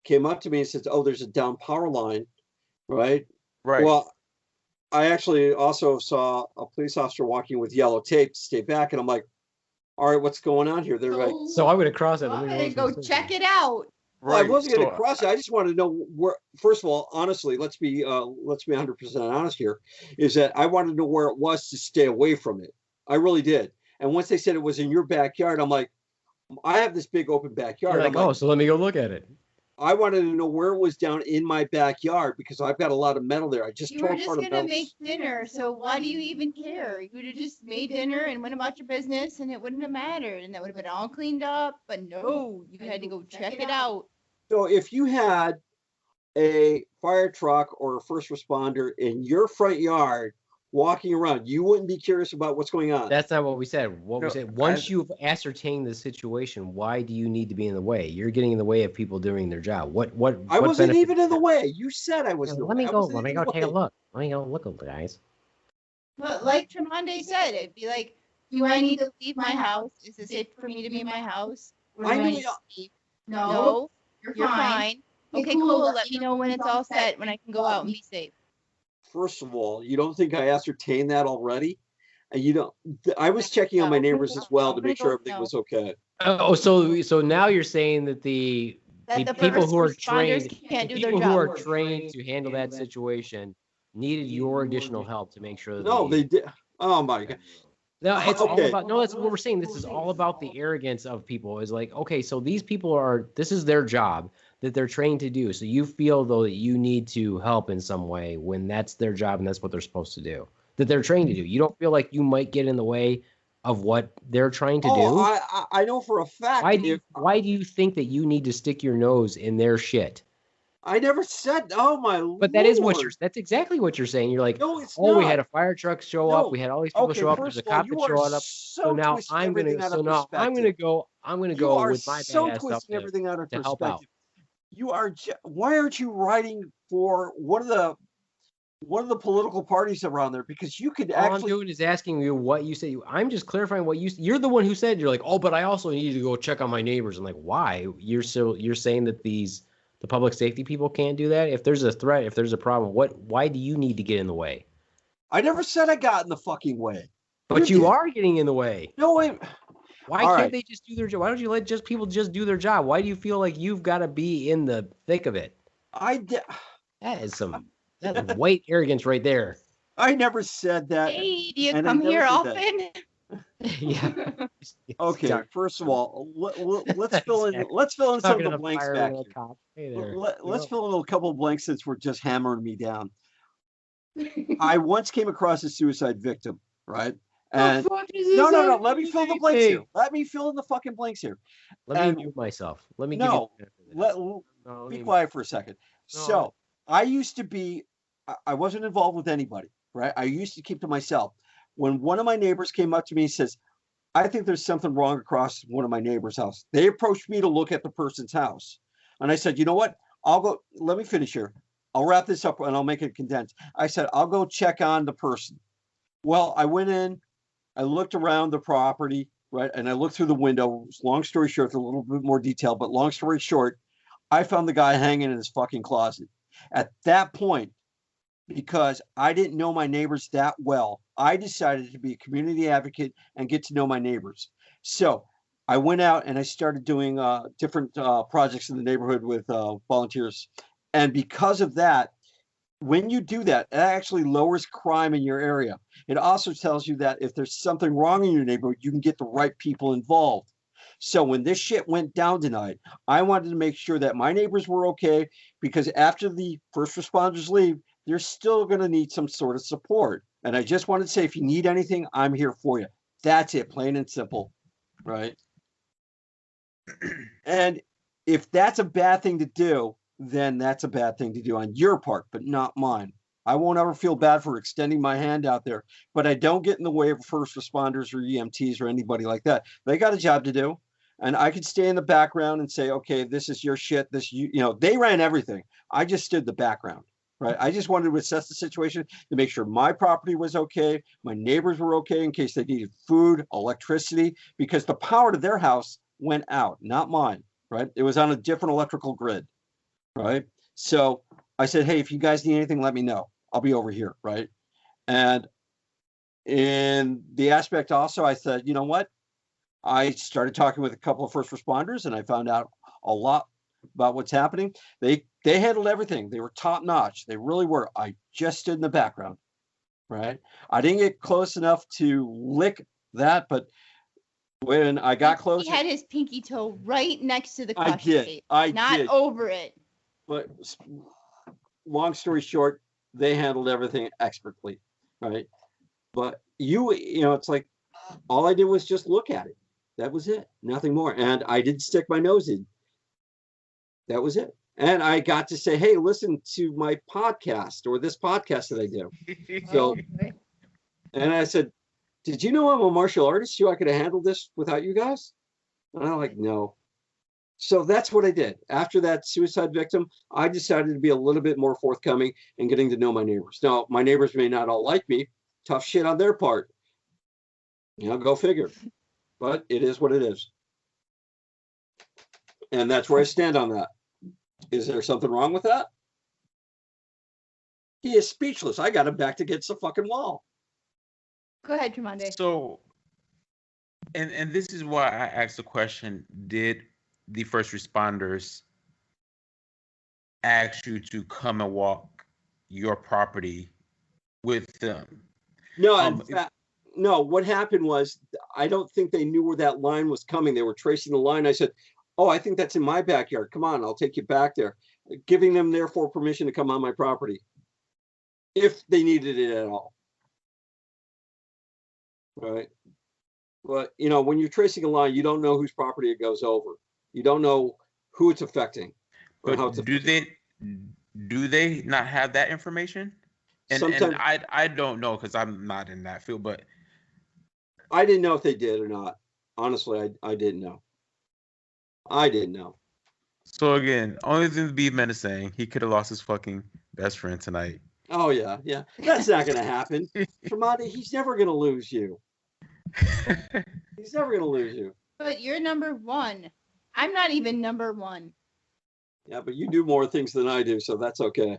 came up to me and said, "Oh, there's a down power line," right? Right. Well, I actually also saw a police officer walking with yellow tape to stay back, and I'm like, "All right, what's going on here?" They're like, So I'm gonna cross it. I'm gonna go check it out. well, I wasn't going to cross it. I just wanted to know where. First of all, honestly, let's be 100% honest here. Is that I wanted to know where it was to stay away from it. I really did. And once they said it was in your backyard, I'm like, I have this big open backyard. You're like, I'm oh, so let me go look at it. I wanted to know where it was down in my backyard because I've got a lot of metal there. I just You were tore just apart a gonna metal. make dinner, so why do you even care? You would have just made dinner and went about your business, and it wouldn't have mattered, and that would have been all cleaned up. But no, you had to go check it out. So if you had a fire truck or a first responder in your front yard walking around, you wouldn't be curious about what's going on. That's not what we said. What No, we said, once you've ascertained the situation, why do you need to be in the way? You're getting in the way of people doing their job. What I wasn't benefit- even in the way. You said I was in the Let way. me I go. wasn't Let me in go the take a way. look. Let me go look at the guys. But like Tremonde said, it'd be like, do I need to leave my house? Is it safe for me to be in my house? Or do I I knew need to leave? No, you're fine. Okay, cool. Let me know when it's all set, when I can go out and be safe. First of all, you don't think I ascertained that already? And you don't. I was checking on my neighbors as well to make sure everything was okay. Oh, so now you're saying that the people who are first trained, responders can't the do their people who are job. trained to handle that situation needed your additional help to make sure that No, they did. Oh my God. No, it's all Okay. about. No, that's what we're saying. This is all about the arrogance of people. Is like, okay, so these people are. This is their job that they're trained to do. So you feel though that you need to help in some way when that's their job and that's what they're supposed to do. That they're trained to do. You don't feel like you might get in the way of what they're trying to do. I know for a fact. Why do you think that you need to stick your nose in their shit? I never said. Oh my. But that is what Lord. you're. That's exactly what you're saying. You're like, No, it's oh, we not. had a fire truck show No. up. We had all these people Okay, show up. first There's a of all, cop you that are showed up. So now twisting I'm everything gonna. out So of now I'm gonna perspective. go. I'm gonna You go are with my so badass stuff twisting everything out of to help out. perspective. You are. Why aren't you writing for one of the political parties around there? Because you could All I'm actually. doing is asking you what you say. I'm just clarifying what you're the one who said. You're like, oh, but I also need to go check on my neighbors. I'm like, why? You're saying that the public safety people can't do that? If there's a threat, if there's a problem, why do you need to get in the way? I never said I got in the fucking way. But you did. are getting in the way. No way. Why All can't right. they just do their job? Why don't you let people just do their job? Why do you feel like you've got to be in the thick of it? I did. That's white arrogance right there. I never said that. Hey, do you and I come never here did often? Yeah. Okay, first of all, let's fill in. Exactly. Let's fill in some Talking of to the blanks fire back little here. cop. Hey there. Let's fill in a couple of blanks since we're just hammering me down. I once came across a suicide victim, right? And no. Let me fill the blanks here. Let me fill in the fucking blanks here. Let And- me mute myself. Let me No, give you the benefit of this. Let, No, let be me- quiet for a second. No. So I used to be, I wasn't involved with anybody, right? I used to keep to myself. When one of my neighbors came up to me and says, I think there's something wrong across one of my neighbor's house. They approached me to look at the person's house. And I said, you know what? I'll go, let me finish here. I'll wrap this up and I'll make it condensed. I said, I'll go check on the person. Well, I went in, I looked around the property, right? And I looked through the window. Long story short, a little bit more detail, but long story short, I found the guy hanging in his fucking closet. At that point, because I didn't know my neighbors that well, I decided to be a community advocate and get to know my neighbors. So I went out and I started doing different projects in the neighborhood with volunteers. And because of that, when you do that, it actually lowers crime in your area. It also tells you that if there's something wrong in your neighborhood, you can get the right people involved. So when this shit went down tonight, I wanted to make sure that my neighbors were okay, because after the first responders leave, they're still going to need some sort of support. And I just wanted to say, if you need anything, I'm here for you. That's it, plain and simple, right? And if that's a bad thing to do, then that's a bad thing to do on your part, but not mine. I won't ever feel bad for extending my hand out there, but I don't get in the way of first responders or EMTs or anybody like that. They got a job to do. And I could stay in the background and say, okay, this is your shit. This, you know, they ran everything. I just stood the background, right? I just wanted to assess the situation to make sure my property was okay. My neighbors were okay in case they needed food, electricity, because the power to their house went out, not mine, right? It was on a different electrical grid, right? So I said, hey, if you guys need anything, let me know. I'll be over here, right? And in the aspect also, I said, you know what? I started talking with a couple of first responders, and I found out a lot about what's happening. They handled everything. They were top notch. They really were. I just stood in the background, right? I didn't get close enough to lick that, but when I got close, he had his pinky toe right next to the I crush did. tape, I not did. over it. But long story short, they handled everything expertly, right? But you know, it's like all I did was just look at it. That was it, nothing more. And I didn't stick my nose in. That was it. And I got to say, hey, listen to my podcast, or this podcast that I do. So, and I said, did you know I'm a martial artist? I could have handled this without you guys? And I'm like, no. So that's what I did. After that suicide victim, I decided to be a little bit more forthcoming and getting to know my neighbors. Now, my neighbors may not all like me. Tough shit on their part. You know, go figure. But it is what it is. And that's where I stand on that. Is there something wrong with that? He is speechless. I got him back against the fucking wall. Go ahead, Tremonde. So, and this is why I asked the question: did the first responders ask you to come and walk your property with them? No, in fact, no. What happened was, I don't think they knew where that line was coming. They were tracing the line. I said, oh, I think that's in my backyard. Come on, I'll take you back there. Giving them, therefore, permission to come on my property if they needed it at all. Right. But, you know, when you're tracing a line, you don't know whose property it goes over. You don't know who it's affecting. But do they not have that information? And I don't know, because I'm not in that field, but I didn't know if they did or not. Honestly, I didn't know. I didn't know. So again, only thing the Beaveman is saying, he could have lost his fucking best friend tonight. Oh yeah, yeah. That's not gonna happen. Tremonde, he's never gonna lose you. He's never gonna lose you. But you're number one. I'm not even number one. Yeah, but you do more things than I do, so that's okay.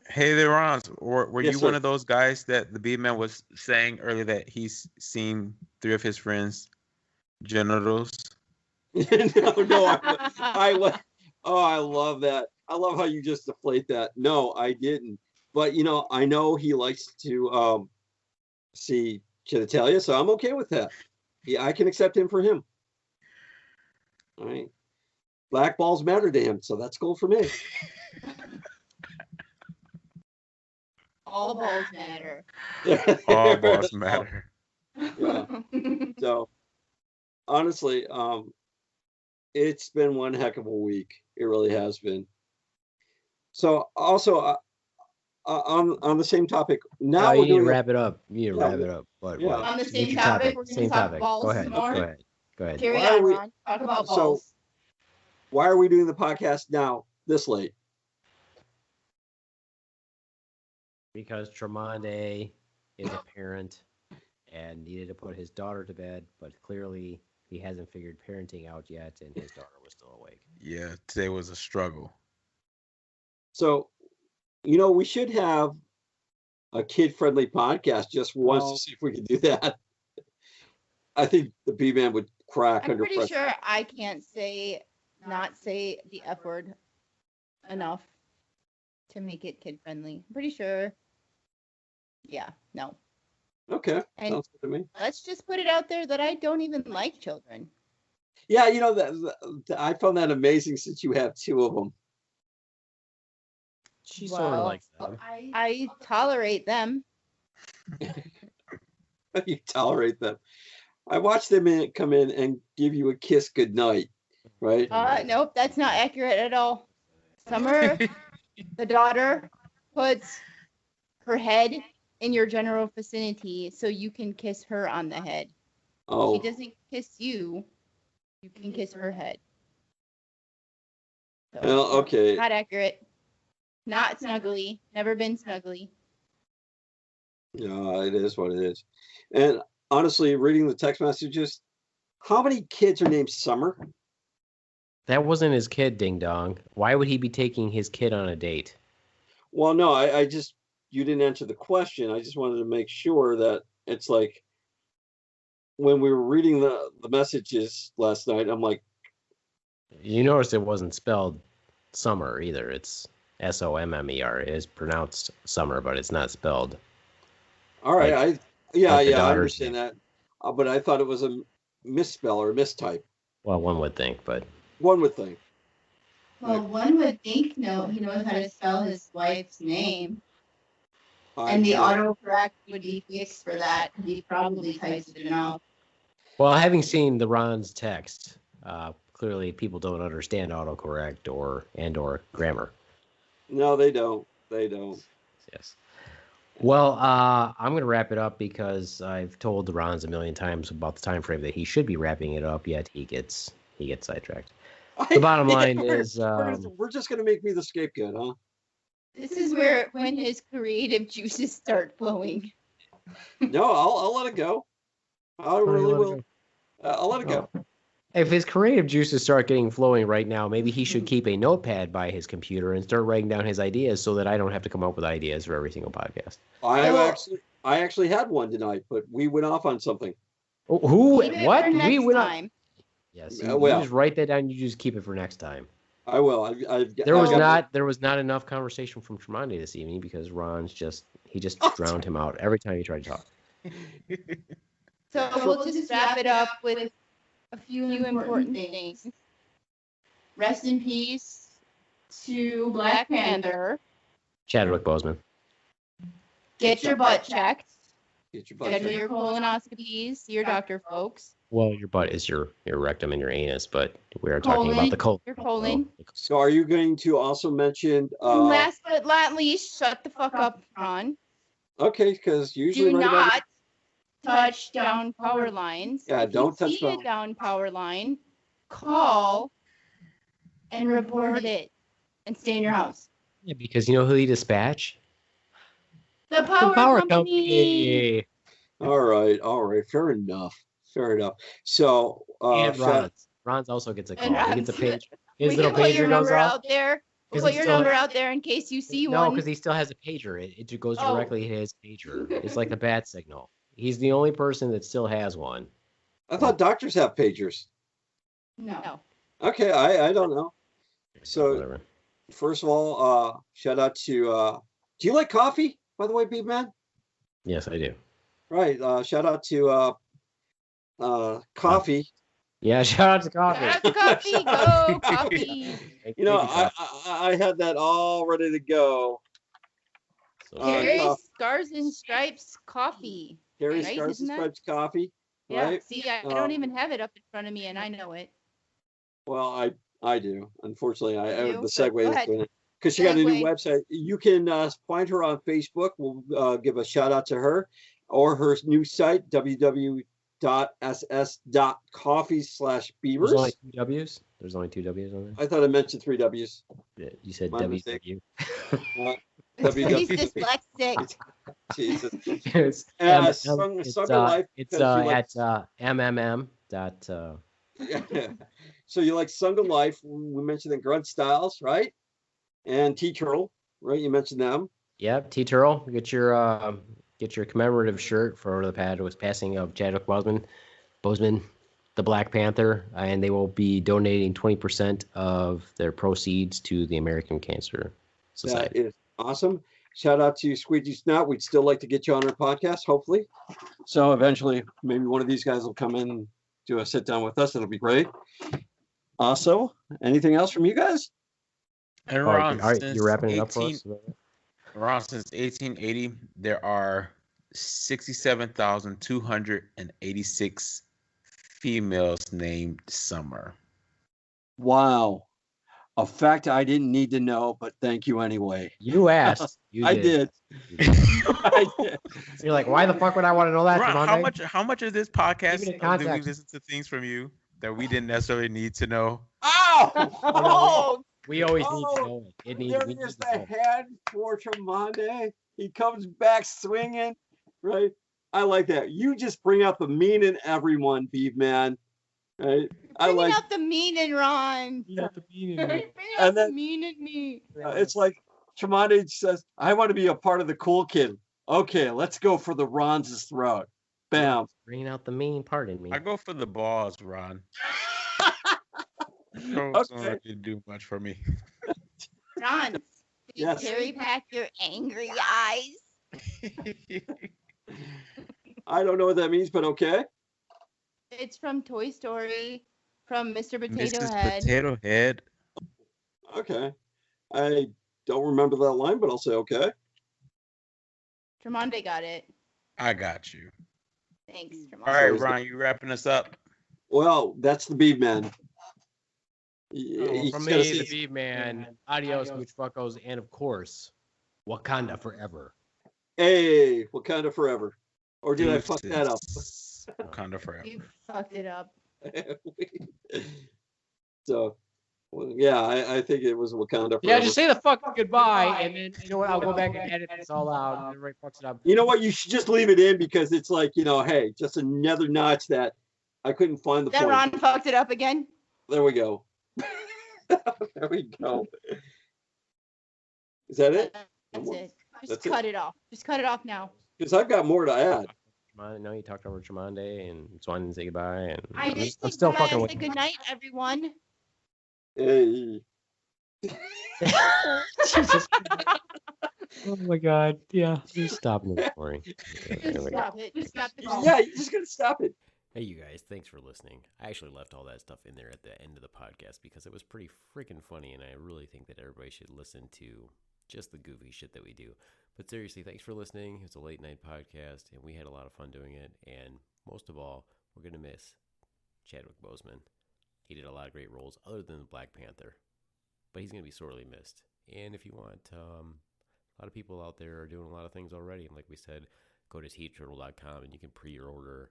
Hey there, Ronz. Were Yes, you sir. one of those guys that the Beaveman was saying earlier that he's seen 3 of his friends' genitals? No, I love that. I love how you just deflate that. No, I didn't. But you know, I know he likes to see genitalia, so I'm okay with that. Yeah, I can accept him for him. All right. Black balls matter to him, so that's cool for me. All balls matter. All balls matter. Yeah. So honestly, it's been one heck of a week. It really has been. So also on the same topic, now you we're need to doing wrap it up. You need to Yeah. wrap it up. What? Yeah. On the What's same your topic, we're Same gonna talk topic. balls Go ahead. some more. Go ahead. Go ahead. Carry Why are on, we- Ron. Talk about so- balls. Why are we doing the podcast now this late? Because Tremonde is a parent and needed to put his daughter to bed, but clearly he hasn't figured parenting out yet, and his daughter was still awake. Yeah, today was a struggle. So, you know, we should have a kid-friendly podcast just once to see if we can do that. I think the B-Man would crack I'm under pretty pressure. sure I can't not say the F word enough to make it kid friendly. I'm pretty sure. Yeah, no. Okay, And sounds good to me. let's just put it out there that I don't even like children. Yeah, I found that amazing since you have two of them. She sort of likes them. I tolerate them. You tolerate them. I watched them come in and give you a kiss goodnight, right? Nope, that's not accurate at all. Summer, the daughter, puts her head in your general vicinity so you can kiss her on the head. Oh, She doesn't kiss you. You can kiss her head. So, well, okay. not accurate. Not snuggly. Never been snuggly. Yeah, it is what it is. And honestly, reading the text messages, how many kids are named Summer? That wasn't his kid, Ding Dong. Why would he be taking his kid on a date? Well, no, I just, you didn't answer the question. I just wanted to make sure that it's like, when we were reading the messages last night, I'm like, You noticed it wasn't spelled summer either. It's Sommer. It is pronounced summer, but it's not spelled. all right, Like I the I daughter's understand that, but I thought it was a misspell or mistype. Well, one would think, but One would think. Well, one would think he knows how to spell his wife's name. And the autocorrect would be fixed for that because he probably types it enough. well, having seen the Ron's text, clearly people don't understand autocorrect or grammar. No, they don't. They don't. Yes. Well, I'm going to wrap it up because I've told the Ron's a million times about the time frame that he should be wrapping it up, yet he gets sidetracked. The bottom line is we're just going to make me the scapegoat, huh? This is when his creative juices start flowing. No, I'll let it go. I really will. I'll let it go. If his creative juices start getting flowing right now, maybe he should keep a notepad by his computer and start writing down his ideas so that I don't have to come up with ideas for every single podcast. I actually had one tonight, but we went off on something. Who? Keep it What? for next We went off. time. Yes, Yeah, you well. just write that down. You just keep it for next time. I will. There was not enough conversation from Tremonti this evening because Ron's just drowned him out every time he tried to talk. So we'll just wrap it up with a few important things. Rest in peace to Black Panther. Chadwick Boseman. Get your butt checked. Get your butt Schedule checked. your colonoscopies. See your doctor, folks. Well, your butt is your rectum and your anus, but we are talking about the colon. Your colon. So are you going to also mention And last but not least, shut the fuck up, Ron. okay, because usually Do right about not touch down power lines. Yeah, If don't you touch see a down power line, call and report it and stay in your house. Yeah, because you know who he dispatch? The power company. all right, fair enough. So And Ron's also gets a call. And He gets a page. His We little can put pager your goes number off. out there. We'll 'Cause put he your still- number out there in case you see No, one. because he still has a pager. It just goes Oh. directly to his pager. It's like the bat signal. He's the only person that still has one. I thought doctors have pagers. No. Okay, I don't know. So Whatever. first of all, shout out to do you like coffee, by the way, Beaveman? Yes, I do. Right. Shout out to coffee. Yeah, shout out to coffee. Shout out to coffee. Go, coffee. You know, Thank I had that all ready to go. So- Carrie coffee. Scars and Stripes coffee. Gary Right, Scars isn't and that- Stripes coffee. Yeah. Right. See, I don't even have it up in front of me, and I know it. Well, I do. Unfortunately, You the do? segue Go is ahead. doing it because she got a new Segue. website. You can find her on Facebook. We'll give a shout out to her or her new site www.ss.coffee/beavers. There's only two W's. There's only two W's on I thought I mentioned 3 W's. there. You said My mistake. WW. He's www. dyslexic. Jesus. It's Sung Her Life. it's because you like- at mmm dot So you like Sunga Life? We mentioned the Grunt Styles, right? And T Turtle, right? You mentioned them. Yep, T Turtle, get your commemorative shirt for the passing of Chadwick Boseman. the Black Panther, and they will be donating 20% of their proceeds to the American Cancer That Society. is awesome. Shout out to Squeegee Snot. We'd still like to get you on our podcast, hopefully. So eventually, maybe one of these guys will come in and do a sit down with us. It'll be great. Also, anything else from you guys? And All Ron, right, since you're wrapping it up for 18 us? Ron, since 1880, there are 67,286 females named Summer. Wow. A fact I didn't need to know, but thank you anyway. You asked. You I did. did. I did. You're like, why the fuck would I want to know that? Ron, Ramonde? how much of this podcast Even in did we context. listen to things from you that we didn't necessarily need to know? Oh! Oh! We always need to Oh, know it. It needs. There We need is to the know. head for Tremonde. He comes back swinging, right? I like that. You just bring out the mean in everyone, Beaveman. Right? I Bringing like. out the mean in Ron. You have to be in Bringing it. out And the then- mean in me. It's like Tremonde says, "I want to be a part of the cool kid." Okay, let's go for the Ronz's throat. Bam. Bringing out the mean part in me. I go for the balls, Ron. Don't Okay. really do much for me. Ron, did you Yes. carry back your angry eyes? I don't know what that means, but okay. It's from Toy Story, from Mr. Potato Mrs. Head. Potato Head. Okay. I don't remember that line, but I'll say okay. Tremonde got it. I got you. Thanks, Tremonde. All right, Ron, you wrapping us up? Well, that's the Beaveman. From me, the Beaveman, adios, mooch fuckos, and of course, Wakanda forever. Hey, Wakanda Forever. Or did I fuck that up? Wakanda Forever. You fucked it up. So, well, yeah, I think it was Wakanda Forever. Yeah, just say the fuck goodbye, and then you know what? I'll go back and edit this all out. And everybody fucks it up. You know what? You should just leave it in because it's like, hey, just another notch that I couldn't find the That point. Ron fucked it up again. There we go. There we go. Is that it? That's it. Just That's it. cut it off. Just cut it off now. Because I've got more to add. No, you talked over Tremonde, and Swan didn't say goodbye, and I did I'm say still goodbye. fucking I with said good night, everyone. Hey. Jesus. Oh my god. Yeah. Just stop the recording. Okay, Just stop it. Just stop it. Yeah, you just got to stop it. Hey, you guys, thanks for listening. I actually left all that stuff in there at the end of the podcast because it was pretty freaking funny, and I really think that everybody should listen to just the goofy shit that we do. But seriously, thanks for listening. It's a late night podcast, and we had a lot of fun doing it. And most of all, we're going to miss Chadwick Boseman. He did a lot of great roles other than the Black Panther, but he's going to be sorely missed. And if you want, a lot of people out there are doing a lot of things already. And like we said, go to teeturtle.com and you can pre-order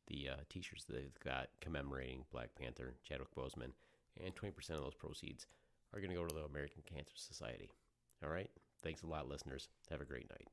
the t-shirts that they've got commemorating Black Panther, Chadwick Boseman, and 20% of those proceeds are going to go to the American Cancer Society. All right? Thanks a lot, listeners. Have a great night.